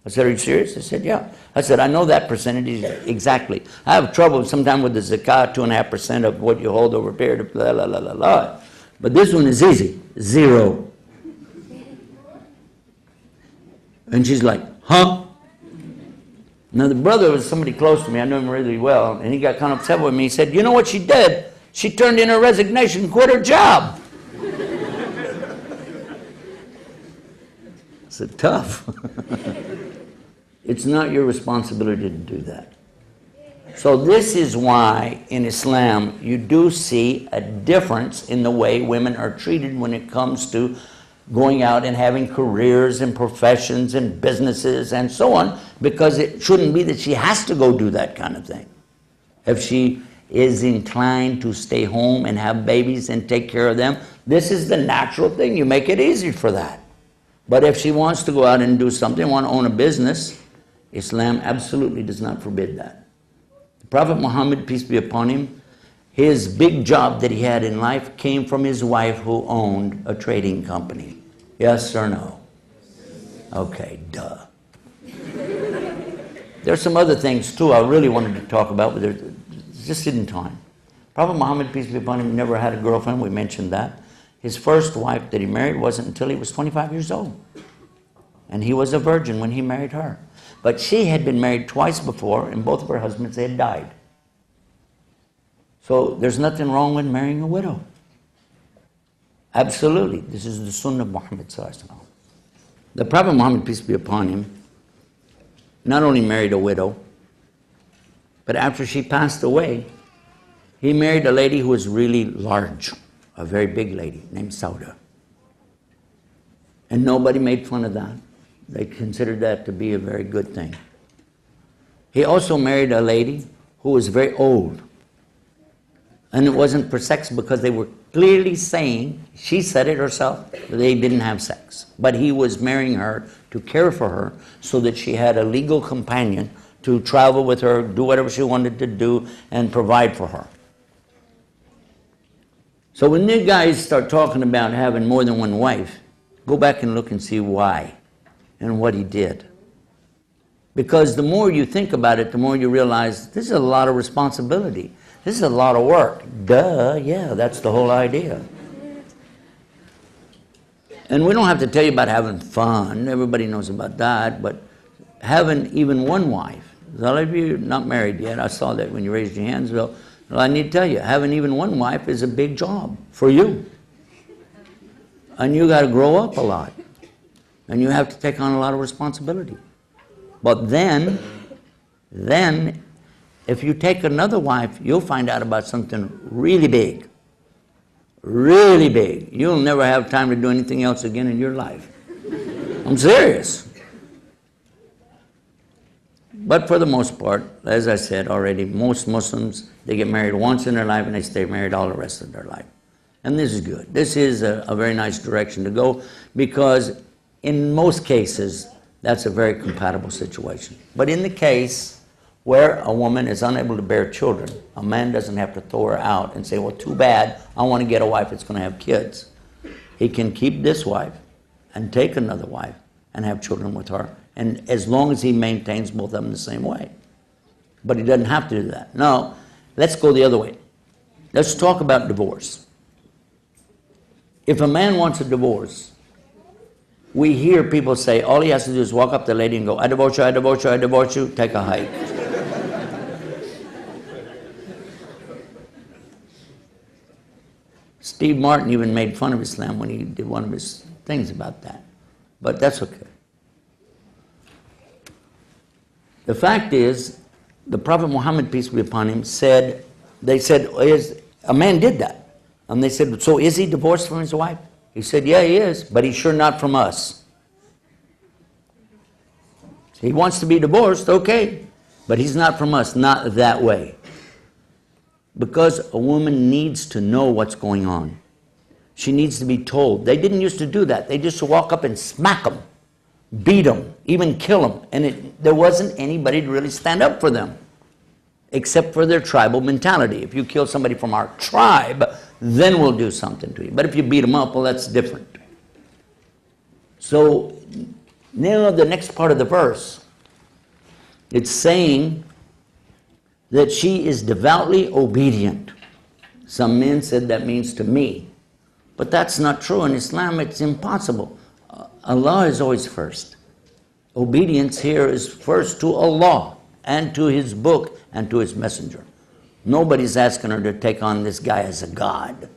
I said, are you serious? They said, yeah. I said, I know that percentage exactly. I have trouble sometimes with the zakat, 2.5% of what you hold over a period of blah, blah, blah, blah, blah. But this one is easy, 0. And she's like, huh? Now the brother was somebody close to me, I know him really well, and he got kind of upset with me. He said, you know what she did? She turned in her resignation and quit her job. I said, tough. It's not your responsibility to do that. So this is why in Islam you do see a difference in the way women are treated when it comes to going out and having careers and professions and businesses and so on, because it shouldn't be that she has to go do that kind of thing. If she is inclined to stay home and have babies and take care of them, this is the natural thing. You make it easy for that. But if she wants to go out and do something, want to own a business, Islam absolutely does not forbid that. The Prophet Muhammad, peace be upon him, his big job that he had in life came from his wife who owned a trading company. Yes or no? Okay, duh. There's some other things too I really wanted to talk about, but there just isn't time. Prophet Muhammad, peace be upon him, never had a girlfriend. We mentioned that. His first wife that he married wasn't until he was 25 years old. And he was a virgin when he married her. But she had been married twice before, and both of her husbands had died. So there's nothing wrong with marrying a widow. Absolutely. This is the sunnah of Muhammad sallallahu alaihi wasallam. The Prophet Muhammad, peace be upon him, not only married a widow, but after she passed away, he married a lady who was really large, a very big lady named Sauda. And nobody made fun of that. They considered that to be a very good thing. He also married a lady who was very old. And it wasn't for sex because they were clearly saying, she said it herself, they didn't have sex. But he was marrying her to care for her so that she had a legal companion to travel with her, do whatever she wanted to do, and provide for her. So when you guys start talking about having more than one wife, go back and look and see why and what he did. Because the more you think about it, the more you realize this is a lot of responsibility. This is a lot of work. Duh, yeah, that's the whole idea. And we don't have to tell you about having fun. Everybody knows about that. But having even one wife, a lot of you are not married yet. I saw that when you raised your hands. Well, I need to tell you, having even one wife is a big job for you. And you got to grow up a lot. And you have to take on a lot of responsibility. But then, if you take another wife, you'll find out about something really big. Really big. You'll never have time to do anything else again in your life. I'm serious. But for the most part, as I said already, most Muslims, they get married once in their life and they stay married all the rest of their life. And this is good. This is a very nice direction to go, because in most cases, that's a very compatible situation. But in the case where a woman is unable to bear children, a man doesn't have to throw her out and say, well, too bad, I want to get a wife that's going to have kids. He can keep this wife and take another wife and have children with her, and as long as he maintains both of them the same way. But he doesn't have to do that. Now, let's go the other way. Let's talk about divorce. If a man wants a divorce, we hear people say, all he has to do is walk up to the lady and go, I divorce you, I divorce you, I divorce you, take a hike. Steve Martin even made fun of Islam when he did one of his things about that. But that's okay. The fact is, the Prophet Muhammad, peace be upon him, said, they said, a man did that. And they said, so is he divorced from his wife? He said, yeah, he is, but he's sure not from us. He wants to be divorced, okay, but he's not from us, not that way. Because a woman needs to know what's going on. She needs to be told. They didn't used to do that. They just walk up and smack them, beat them, even kill them. And there wasn't anybody to really stand up for them, except for their tribal mentality. If you kill somebody from our tribe, then we'll do something to you. But if you beat them up, well, that's different. So now the next part of the verse, it's saying that she is devoutly obedient. Some men said that means to me. But that's not true. In Islam, it's impossible. Allah is always first. Obedience here is first to Allah and to His book and to His messenger. Nobody's asking her to take on this guy as a god.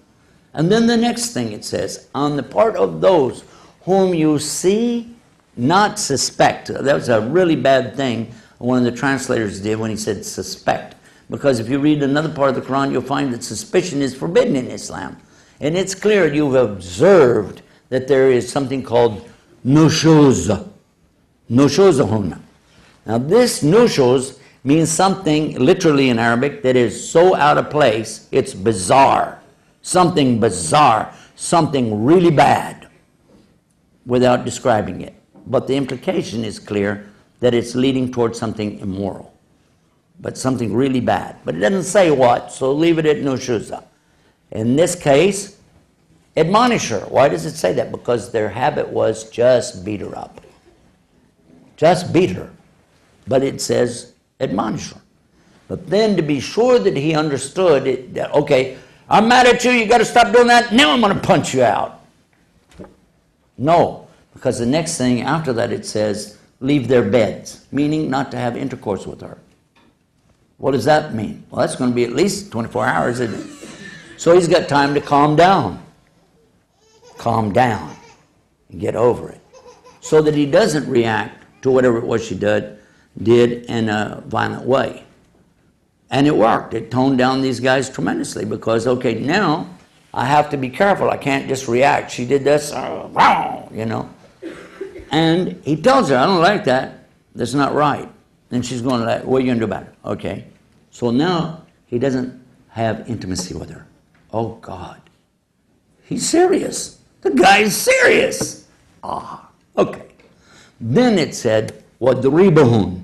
And then the next thing it says, on the part of those whom you see, not suspect. That was a really bad thing one of the translators did when he said suspect. Because if you read another part of the Quran, you'll find that suspicion is forbidden in Islam. And it's clear you've observed that there is something called nushuz. Nushuzahunna. Now this nushuz means something literally in Arabic that is so out of place, it's bizarre. Something bizarre, something really bad, without describing it. But the implication is clear that it's leading towards something immoral, but something really bad. But it doesn't say what, so leave it at nushuza. In this case, admonish her. Why does it say that? Because their habit was just beat her up. Just beat her. But it says admonish her. But then to be sure that he understood it, that, okay, I'm mad at you, you got to stop doing that, now I'm going to punch you out. No, because the next thing after that it says, leave their beds, meaning not to have intercourse with her. What does that mean? Well, that's going to be at least 24 hours, isn't it? So he's got time to calm down. Calm down and get over it. So that he doesn't react to whatever it was she did in a violent way. And it worked. It toned down these guys tremendously because, okay, now I have to be careful. I can't just react. She did this, you know. And he tells her, I don't like that. That's not right. And she's going like, what are you going to do about it? Okay. So now he doesn't have intimacy with her. Oh, God. He's serious. The guy's serious. Okay. Then it said, وَضْرِبُهُمْ.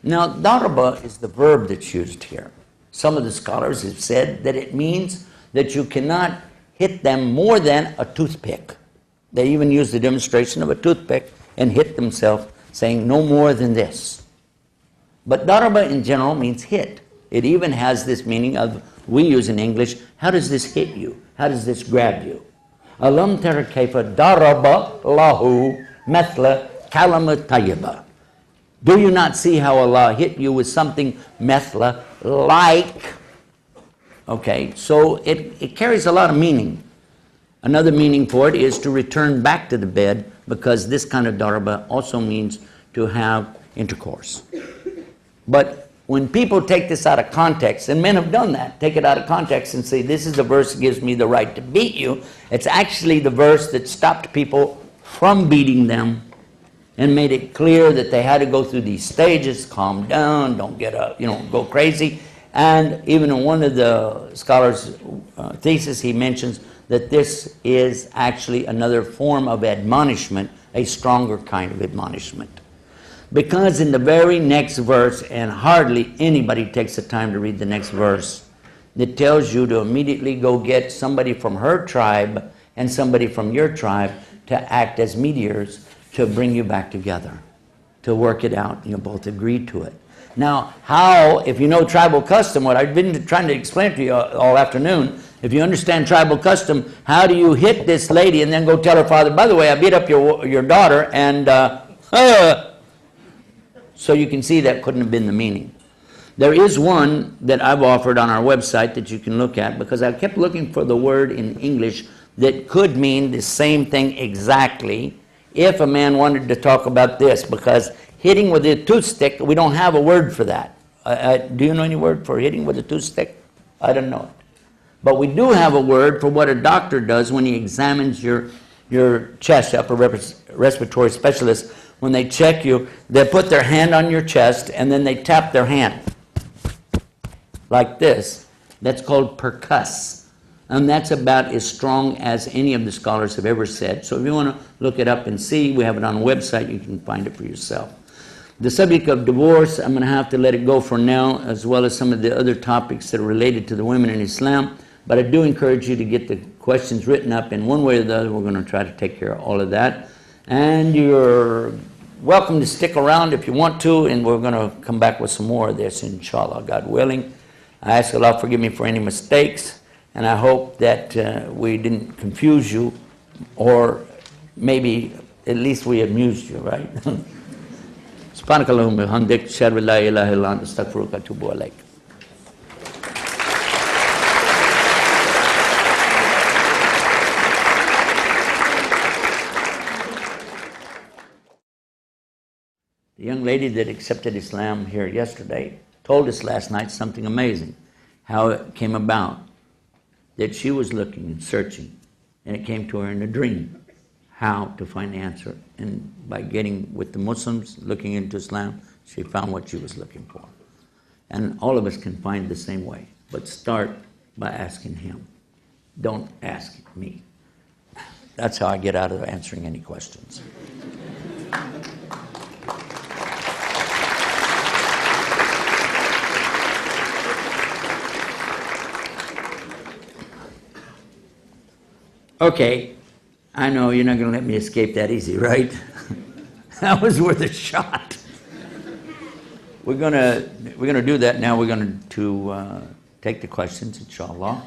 Now, daraba is the verb that's used here. Some of the scholars have said that it means that you cannot hit them more than a toothpick. They even use the demonstration of a toothpick and hit themselves, saying no more than this. But daraba in general means hit. It even has this meaning of, we use in English, how does this hit you? How does this grab you? Alam tara kayfa daraba lahu mathla kalama tayyiba. Do you not see how Allah hit you with something methla like? Okay, so it carries a lot of meaning. Another meaning for it is to return back to the bed, because this kind of darba also means to have intercourse. But when people take this out of context, and men have done that, take it out of context and say, this is the verse that gives me the right to beat you, it's actually the verse that stopped people from beating them and made it clear that they had to go through these stages, calm down, don't get up, go crazy. And even in one of the scholars' thesis, he mentions that this is actually another form of admonishment, a stronger kind of admonishment. Because in the very next verse, and hardly anybody takes the time to read the next verse, it tells you to immediately go get somebody from her tribe and somebody from your tribe to act as mediators to bring you back together, to work it out. You both agree to it. Now, how, if you know tribal custom, what I've been trying to explain to you all afternoon, if you understand tribal custom, how do you hit this lady and then go tell her father, by the way, I beat up your daughter, and so you can see that couldn't have been the meaning. There is one that I've offered on our website that you can look at, because I kept looking for the word in English that could mean the same thing exactly if a man wanted to talk about this, because hitting with a toothstick, we don't have a word for that. Do you know any word for hitting with a toothstick? I don't know it. But we do have a word for what a doctor does when he examines your chest, upper respiratory specialist. When they check you, they put their hand on your chest and then they tap their hand like this. That's called percuss. And that's about as strong as any of the scholars have ever said. So if you want to look it up and see, we have it on a website. You can find it for yourself. The subject of divorce, I'm going to have to let it go for now, as well as some of the other topics that are related to the women in Islam. But I do encourage you to get the questions written up in one way or the other. We're going to try to take care of all of that. And you're welcome to stick around if you want to, and we're going to come back with some more of this, inshallah, God willing. I ask Allah forgive me for any mistakes, and I hope that we didn't confuse you, or maybe at least we amused you, right? Subhanakallahumma hamdik, ashhadu an la ilaha illa anta, astaghfiruka wa atubu ilaik. The young lady that accepted Islam here yesterday told us last night something amazing, how it came about, that she was looking and searching, and it came to her in a dream how to find the answer. And by getting with the Muslims, looking into Islam, she found what she was looking for. And all of us can find the same way, but start by asking him. Don't ask me. That's how I get out of answering any questions. Okay, I know you're not going to let me escape that easy, right? That was worth a shot. We're gonna do that now. We're going to take the questions, inshallah.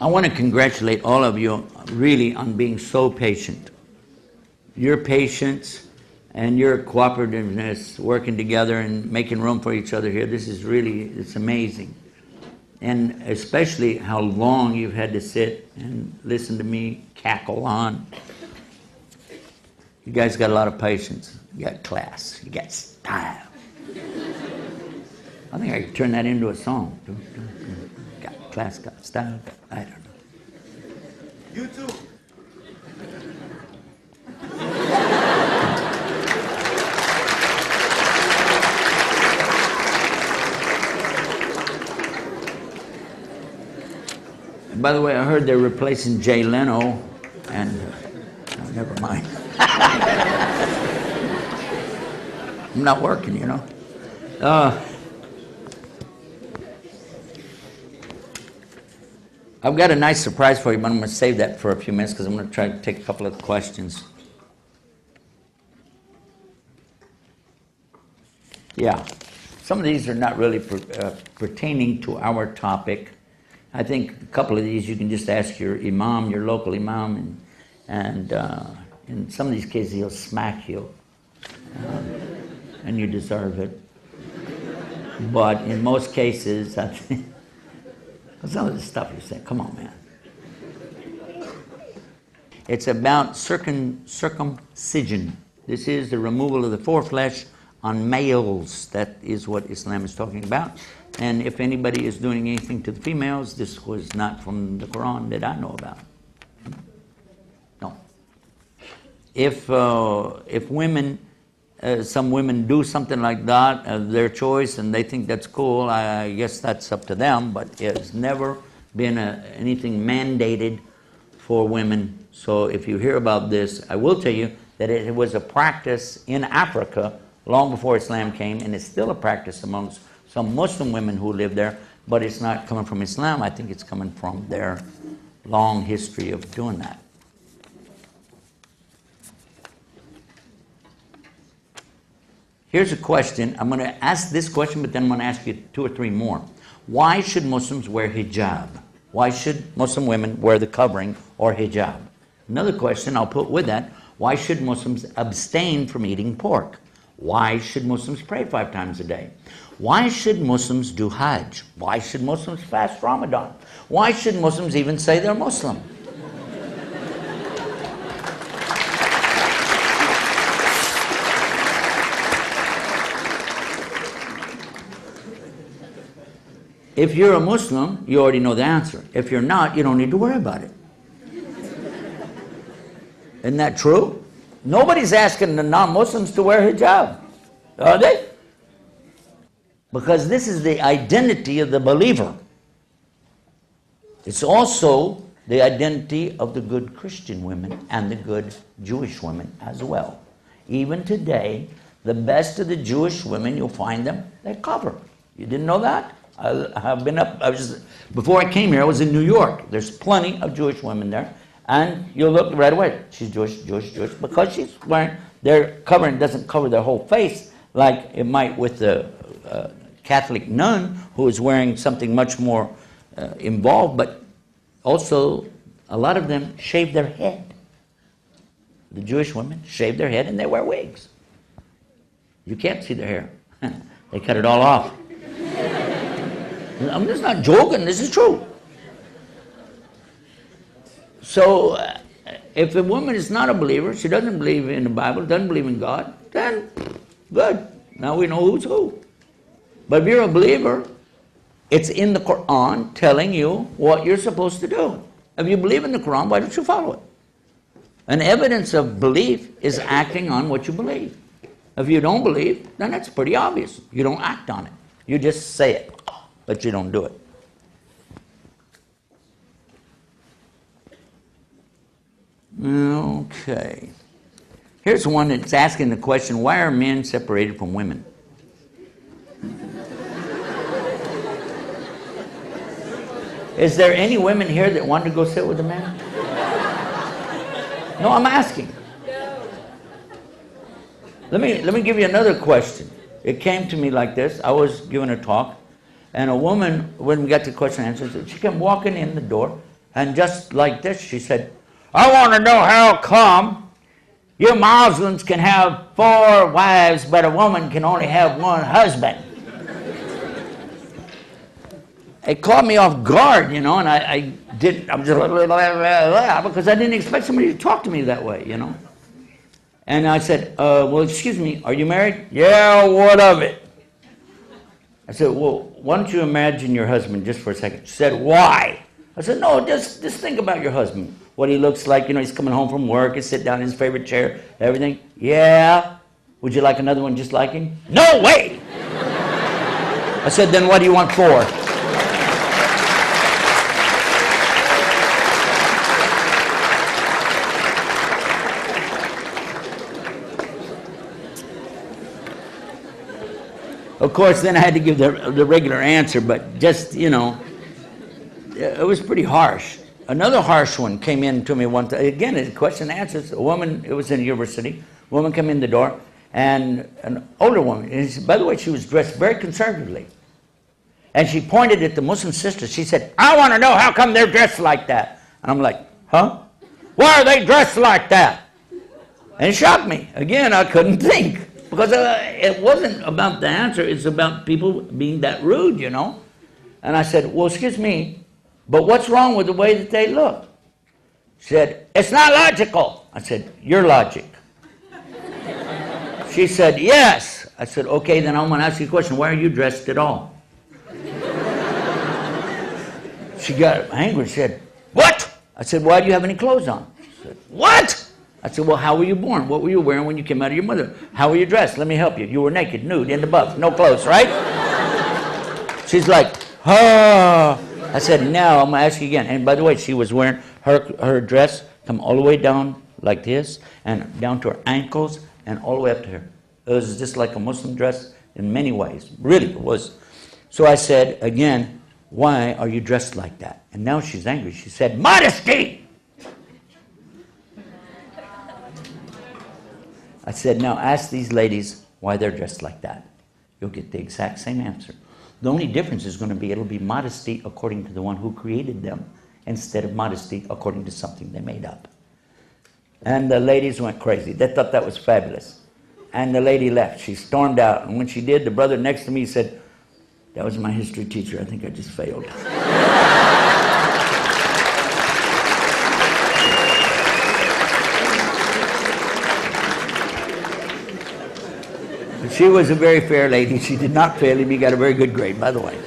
I want to congratulate all of you really on being so patient. Your patience and your cooperativeness, working together and making room for each other here, this is really, it's amazing. And especially how long you've had to sit and listen to me cackle on. You guys got a lot of patience. You got class. You got style. I think I could turn that into a song. Got class, got style, I don't know. You too. By the way, I heard they're replacing Jay Leno, and never mind. I'm not working, you know. I've got a nice surprise for you, but I'm going to save that for a few minutes because I'm going to try to take a couple of questions. Yeah, some of these are not really pertaining to our topic. I think a couple of these you can just ask your imam, your local imam, and in some of these cases he'll smack you, and you deserve it. But in most cases, I think some of the stuff you're saying, come on, man. It's about circumcision. This is the removal of the foreflesh on males. That is what Islam is talking about. And if anybody is doing anything to the females, this was not from the Quran that I know about. No. If women, some women do something like that, their choice, and they think that's cool, I guess that's up to them, but it's never been anything mandated for women. So if you hear about this, I will tell you that it was a practice in Africa long before Islam came, and it's still a practice amongst some Muslim women who live there, but it's not coming from Islam. I think it's coming from their long history of doing that. Here's a question. I'm going to ask this question, but then I'm going to ask you 2 or 3 more. Why should Muslims wear hijab? Why should Muslim women wear the covering or hijab? Another question I'll put with that. Why should Muslims abstain from eating pork? Why should Muslims pray 5 times a day? Why should Muslims do Hajj? Why should Muslims fast Ramadan? Why should Muslims even say they're Muslim? If you're a Muslim, you already know the answer. If you're not, you don't need to worry about it. Isn't that true? Nobody's asking the non-Muslims to wear hijab, are they? Because this is the identity of the believer. It's also the identity of the good Christian women and the good Jewish women as well. Even today, the best of the Jewish women, you'll find them, they cover. You didn't know that? Before I came here, I was in New York. There's plenty of Jewish women there. And you'll look right away. She's Jewish, because she's wearing, their covering doesn't cover their whole face like it might with the Catholic nun who is wearing something much more involved, but also a lot of them shave their head. The Jewish women shave their head and they wear wigs. You can't see their hair. They cut it all off. I'm just not joking, this is true. So, if a woman is not a believer, she doesn't believe in the Bible, doesn't believe in God, then good. Now we know who's who. But if you're a believer, it's in the Quran telling you what you're supposed to do. If you believe in the Quran, why don't you follow it? An evidence of belief is acting on what you believe. If you don't believe, then it's pretty obvious. You don't act on it. You just say it, but you don't do it. Okay. Here's one that's asking the question, why are men separated from women? Is there any women here that want to go sit with a man? No, I'm asking. Let me give you another question. It came to me like this. I was giving a talk, and a woman, when we got to question and answers, she came walking in the door, and just like this, she said, I want to know how come you Muslims can have 4 wives, but a woman can only have 1 husband. It caught me off guard, you know, and I was just blah, blah, blah, because I didn't expect somebody to talk to me that way, you know. And I said, well, excuse me, are you married? Yeah, what of it? I said, well, why don't you imagine your husband just for a second? She said, why? I said, no, just think about your husband. What he looks like, you know, he's coming home from work, he sit down in his favorite chair, everything. Yeah. Would you like another one just like him? No way! I said, then what do you want 4? Of course, then I had to give the regular answer, but just, you know, it was pretty harsh. Another harsh one came in to me one time. Again, it's question and answers. A woman, it was in a university, a woman came in the door, and an older woman, and she, by the way, she was dressed very conservatively. And she pointed at the Muslim sisters. She said, I want to know how come they're dressed like that. And I'm like, huh? Why are they dressed like that? And it shocked me. Again, I couldn't think. Because it wasn't about the answer, it's about people being that rude, you know. And I said, well, excuse me, but what's wrong with the way that they look? She said, it's not logical. I said, your logic. She said, yes. I said, okay, then I'm going to ask you a question. Why are you dressed at all? She got angry. She said, what? I said, why do you have any clothes on? She said, what? I said, well, how were you born? What were you wearing when you came out of your mother? How were you dressed? Let me help you. You were naked, nude, in the buff, no clothes, right? She's like, ah. I said, now I'm going to ask you again. And by the way, she was wearing her dress come all the way down like this and down to her ankles and all the way up to her. It was just like a Muslim dress in many ways. Really, it was. So I said, again, why are you dressed like that? And now she's angry. She said, modesty! I said, now ask these ladies why they're dressed like that. You'll get the exact same answer. The only difference is going to be, it'll be modesty according to the one who created them instead of modesty according to something they made up. And the ladies went crazy. They thought that was fabulous. And the lady left. She stormed out. And when she did, the brother next to me said, that was my history teacher. I think I just failed. She was a very fair lady. She did not fail him. He got a very good grade, by the way.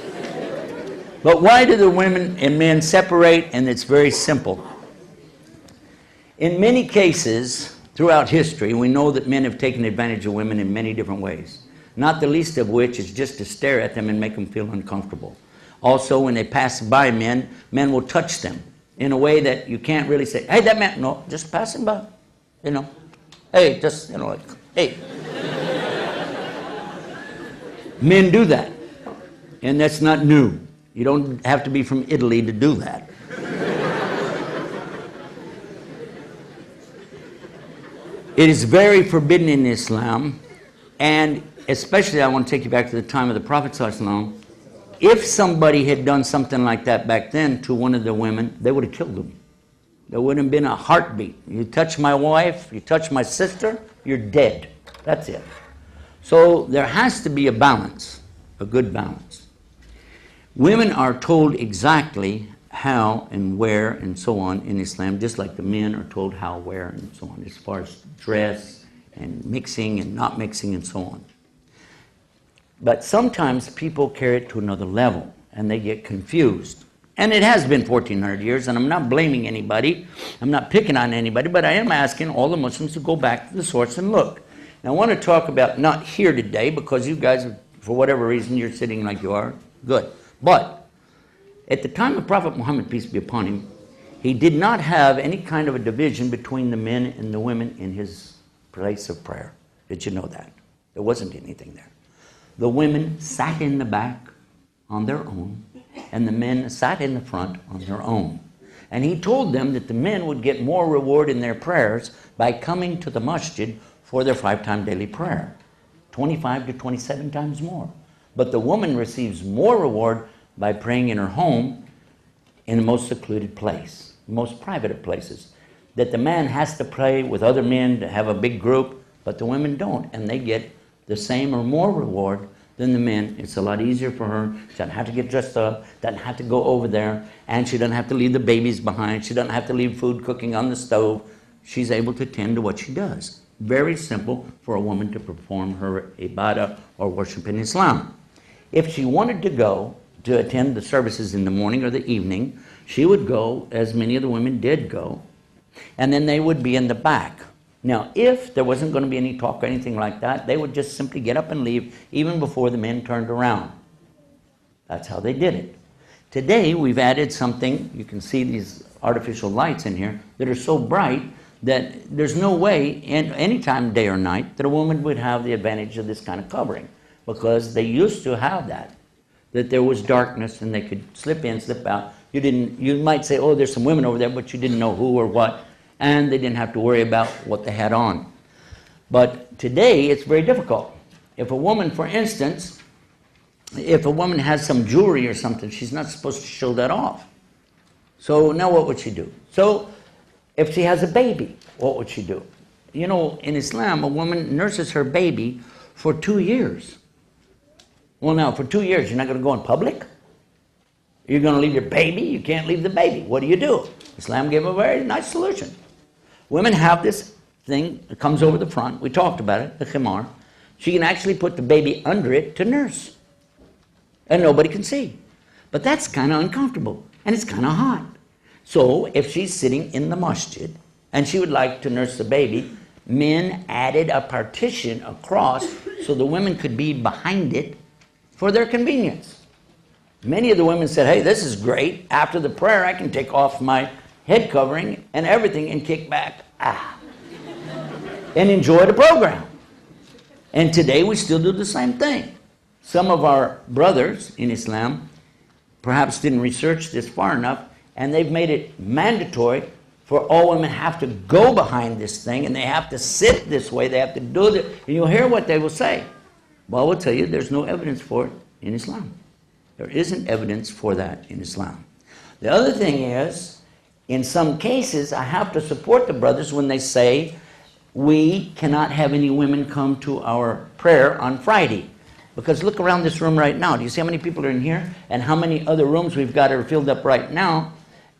But why do the women and men separate? And it's very simple. In many cases throughout history, we know that men have taken advantage of women in many different ways. Not the least of which is just to stare at them and make them feel uncomfortable. Also, when they pass by men, men will touch them in a way that you can't really say, hey, that man, no, just pass him by, you know. Hey, just, you know, like, hey. Men do that, and that's not new. You don't have to be from Italy to do that. It is very forbidden in Islam, and especially I want to take you back to the time of the Prophet ﷺ. If somebody had done something like that back then to one of the women, they would have killed them. There wouldn't have been a heartbeat. You touch my wife, you touch my sister, you're dead. That's it. So there has to be a balance, a good balance. Women are told exactly how and where and so on in Islam, just like the men are told how, where, and so on, as far as dress and mixing and not mixing and so on. But sometimes people carry it to another level and they get confused. And it has been 1,400 years, and I'm not blaming anybody. I'm not picking on anybody, but I am asking all the Muslims to go back to the source and look. Now, I want to talk about, not here today, because you guys, for whatever reason, you're sitting like you are. Good. But at the time of Prophet Muhammad, peace be upon him, he did not have any kind of a division between the men and the women in his place of prayer. Did you know that? There wasn't anything there. The women sat in the back on their own, and the men sat in the front on their own. And he told them that the men would get more reward in their prayers by coming to the masjid for their 5-time daily prayer, 25 to 27 times more. But the woman receives more reward by praying in her home in the most secluded place, most private of places. That the man has to pray with other men to have a big group, but the women don't, and they get the same or more reward than the men. It's a lot easier for her. She doesn't have to get dressed up, doesn't have to go over there, and she doesn't have to leave the babies behind. She doesn't have to leave food cooking on the stove. She's able to tend to what she does. Very simple for a woman to perform her ibadah or worship in Islam. If she wanted to go to attend the services in the morning or the evening, she would go, as many of the women did go, and then they would be in the back. Now, if there wasn't going to be any talk or anything like that, they would just simply get up and leave even before the men turned around. That's how they did it. Today, we've added something. You can see these artificial lights in here that are so bright that there's no way, in any time, day or night, that a woman would have the advantage of this kind of covering, because they used to have that there was darkness and they could slip in, slip out. You might say, oh, there's some women over there, but you didn't know who or what, and they didn't have to worry about what they had on. But today, it's very difficult. If a woman, for instance, if a woman has some jewelry or something, she's not supposed to show that off. So now what would she do? So if she has a baby, what would she do? You know, in Islam, a woman nurses her baby for 2 years. Well, now, for 2 years, you're not going to go in public? You're going to leave your baby? You can't leave the baby. What do you do? Islam gave a very nice solution. Women have this thing that comes over the front. We talked about it, the khimar. She can actually put the baby under it to nurse. And nobody can see. But that's kind of uncomfortable. And it's kind of hot. So if she's sitting in the masjid and she would like to nurse the baby, men added a partition across so the women could be behind it for their convenience. Many of the women said, hey, this is great. After the prayer, I can take off my head covering and everything and kick back, and enjoy the program. And today we still do the same thing. Some of our brothers in Islam perhaps didn't research this far enough, and they've made it mandatory for all women have to go behind this thing, and they have to sit this way, they have to do it. And you'll hear what they will say. Well, I will tell you, there's no evidence for it in Islam. There isn't evidence for that in Islam. The other thing is, in some cases, I have to support the brothers when they say, we cannot have any women come to our prayer on Friday. Because look around this room right now. Do you see how many people are in here? And how many other rooms we've got are filled up right now?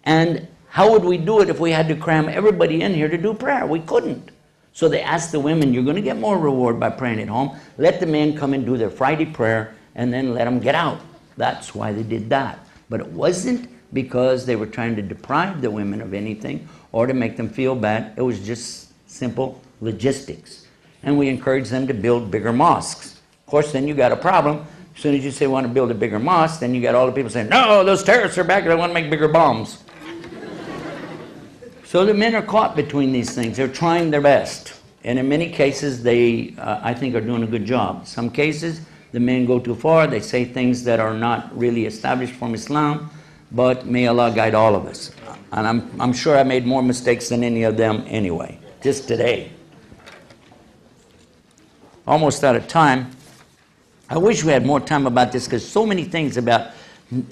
And how would we do it if we had to cram everybody in here to do prayer? We couldn't. So they asked the women, you're going to get more reward by praying at home. Let the men come and do their Friday prayer, and then let them get out. That's why they did that. But it wasn't because they were trying to deprive the women of anything or to make them feel bad. It was just simple logistics. And we encouraged them to build bigger mosques. Of course, then you got a problem. As soon as you say want to build a bigger mosque, then you got all the people saying, no, those terrorists are back, they want to make bigger bombs. So the men are caught between these things. They're trying their best. And in many cases, they, I think, are doing a good job. Some cases, the men go too far. They say things that are not really established from Islam. But may Allah guide all of us. And I'm sure I made more mistakes than any of them anyway, just today. Almost out of time. I wish we had more time about this, because so many things about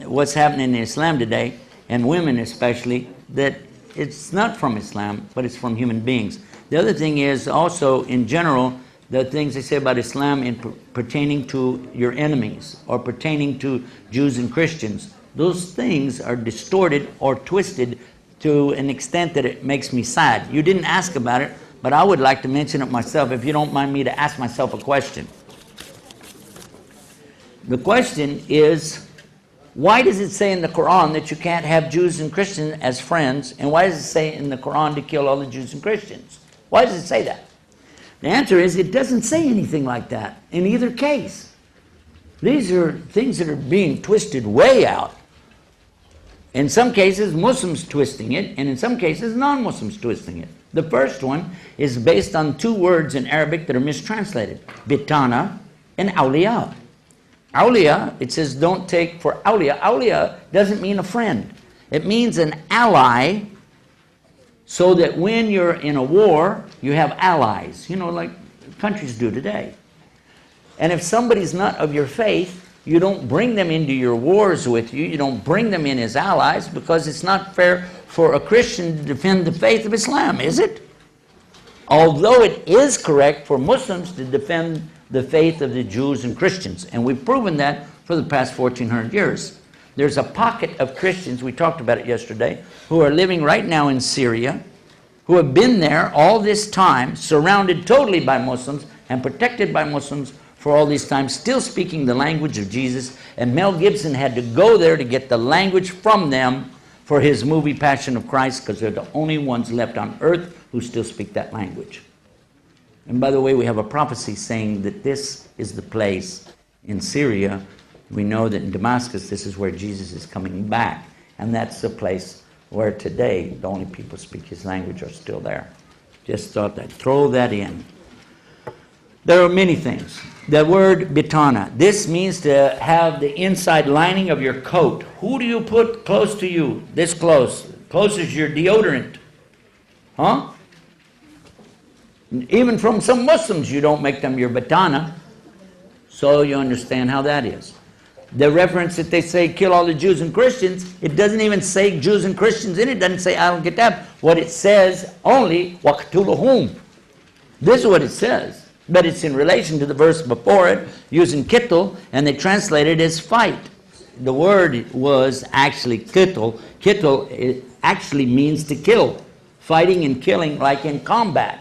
what's happening in Islam today, and women especially, that it's not from Islam, but it's from human beings. The other thing is also, in general, the things they say about Islam in pertaining to your enemies or pertaining to Jews and Christians. Those things are distorted or twisted to an extent that it makes me sad. You didn't ask about it, but I would like to mention it myself, if you don't mind me to ask myself a question. The question is, why does it say in the Quran that you can't have Jews and Christians as friends? And why does it say in the Quran to kill all the Jews and Christians? Why does it say that? The answer is, it doesn't say anything like that in either case. These are things that are being twisted way out. In some cases, Muslims twisting it, and in some cases, non-Muslims twisting it. The first one is based on two words in Arabic that are mistranslated, bitana and awliya. Awliya, it says don't take for awliya. Awliya doesn't mean a friend. It means an ally, so that when you're in a war, you have allies, you know, like countries do today. And if somebody's not of your faith, you don't bring them into your wars with you. You don't bring them in as allies, because it's not fair for a Christian to defend the faith of Islam, is it? Although it is correct for Muslims to defend the faith of the Jews and Christians. And we've proven that for the past 1,400 years. There's a pocket of Christians, we talked about it yesterday, who are living right now in Syria, who have been there all this time, surrounded totally by Muslims and protected by Muslims for all these times, still speaking the language of Jesus. And Mel Gibson had to go there to get the language from them for his movie Passion of Christ, because they're the only ones left on earth who still speak that language. And by the way, we have a prophecy saying that this is the place in Syria. We know that in Damascus, this is where Jesus is coming back. And that's the place where today the only people who speak his language are still there. Just thought I'd throw that in. There are many things. The word bitana, this means to have the inside lining of your coat. Who do you put close to you? This close. Close as your deodorant. Huh? Even from some Muslims, you don't make them your bitana. So you understand how that is. The reference that they say kill all the Jews and Christians, it doesn't even say Jews and Christians in it. It doesn't say Al-Kitab. What it says only, waqtuluhum. This is what it says. But it's in relation to the verse before it, using kittul, and they translate it as fight. the word was actually kittel. Kittel it actually means to kill, fighting and killing like in combat.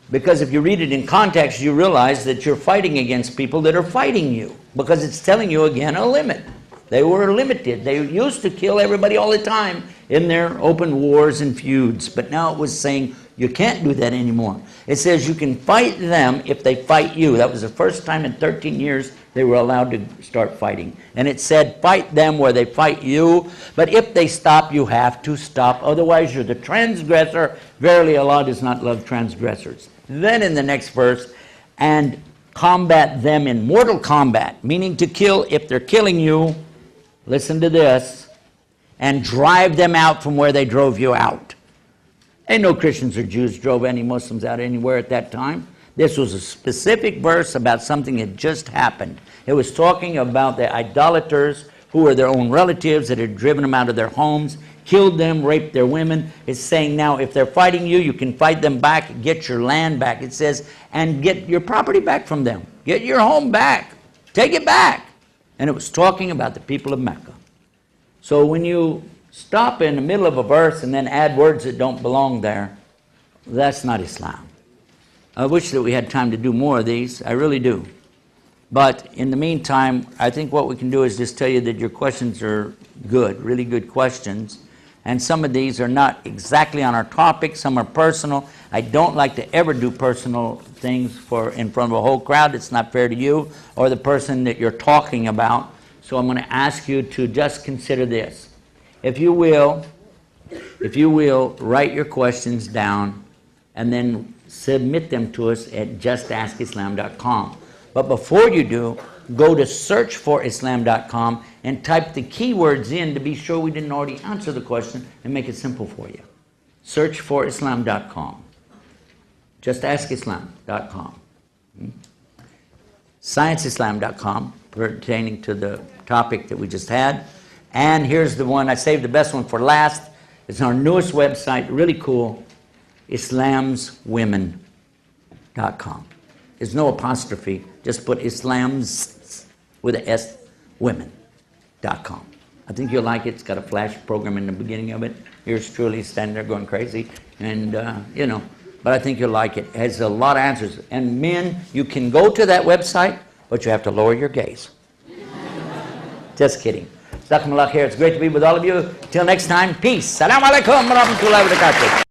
Because if you read it in context, you realize that you're fighting against people that are fighting you, because it's telling you again a limit. They were limited. They used to kill everybody all the time in their open wars and feuds, but now it was saying you can't do that anymore. It says you can fight them if they fight you. That was the first time in 13 years they were allowed to start fighting. And it said fight them where they fight you, but if they stop, you have to stop. Otherwise, you're the transgressor. Verily, Allah does not love transgressors. Then in the next verse, and combat them in mortal combat, meaning to kill if they're killing you. Listen to this. And drive them out from where they drove you out. Ain't no Christians or Jews drove any Muslims out anywhere at that time. This was a specific verse about something that just happened. It was talking about the idolaters who were their own relatives that had driven them out of their homes, killed them, raped their women. It's saying now if they're fighting you, you can fight them back, get your land back. It says, and get your property back from them. Get your home back. Take it back. And it was talking about the people of Mecca. So when you stop in the middle of a verse and then add words that don't belong there, that's not Islam. I wish that we had time to do more of these. I really do. But in the meantime, I think what we can do is just tell you that your questions are good, really good questions. And some of these are not exactly on our topic. Some are personal. I don't like to ever do personal things in front of a whole crowd. It's not fair to you or the person that you're talking about. So I'm going to ask you to just consider this. If you will, write your questions down and then submit them to us at justaskislam.com. But before you do, go to searchforislam.com and type the keywords in to be sure we didn't already answer the question and make it simple for you. Searchforislam.com. Justaskislam.com. ScienceIslam.com, pertaining to the topic that we just had. And here's the one, I saved the best one for last. It's our newest website, really cool, islamswomen.com. There's no apostrophe, just put Islams with an S, women.com. I think you'll like it. It's got a flash program in the beginning of it. Yours truly standing there going crazy. And, but I think you'll like it. It has a lot of answers. And men, you can go to that website, but you have to lower your gaze. Just kidding. Jazakumullah khair. It's great to be with all of you. Till next time, peace. Assalamu alaikum wa rahmatullahi wa barakatuh.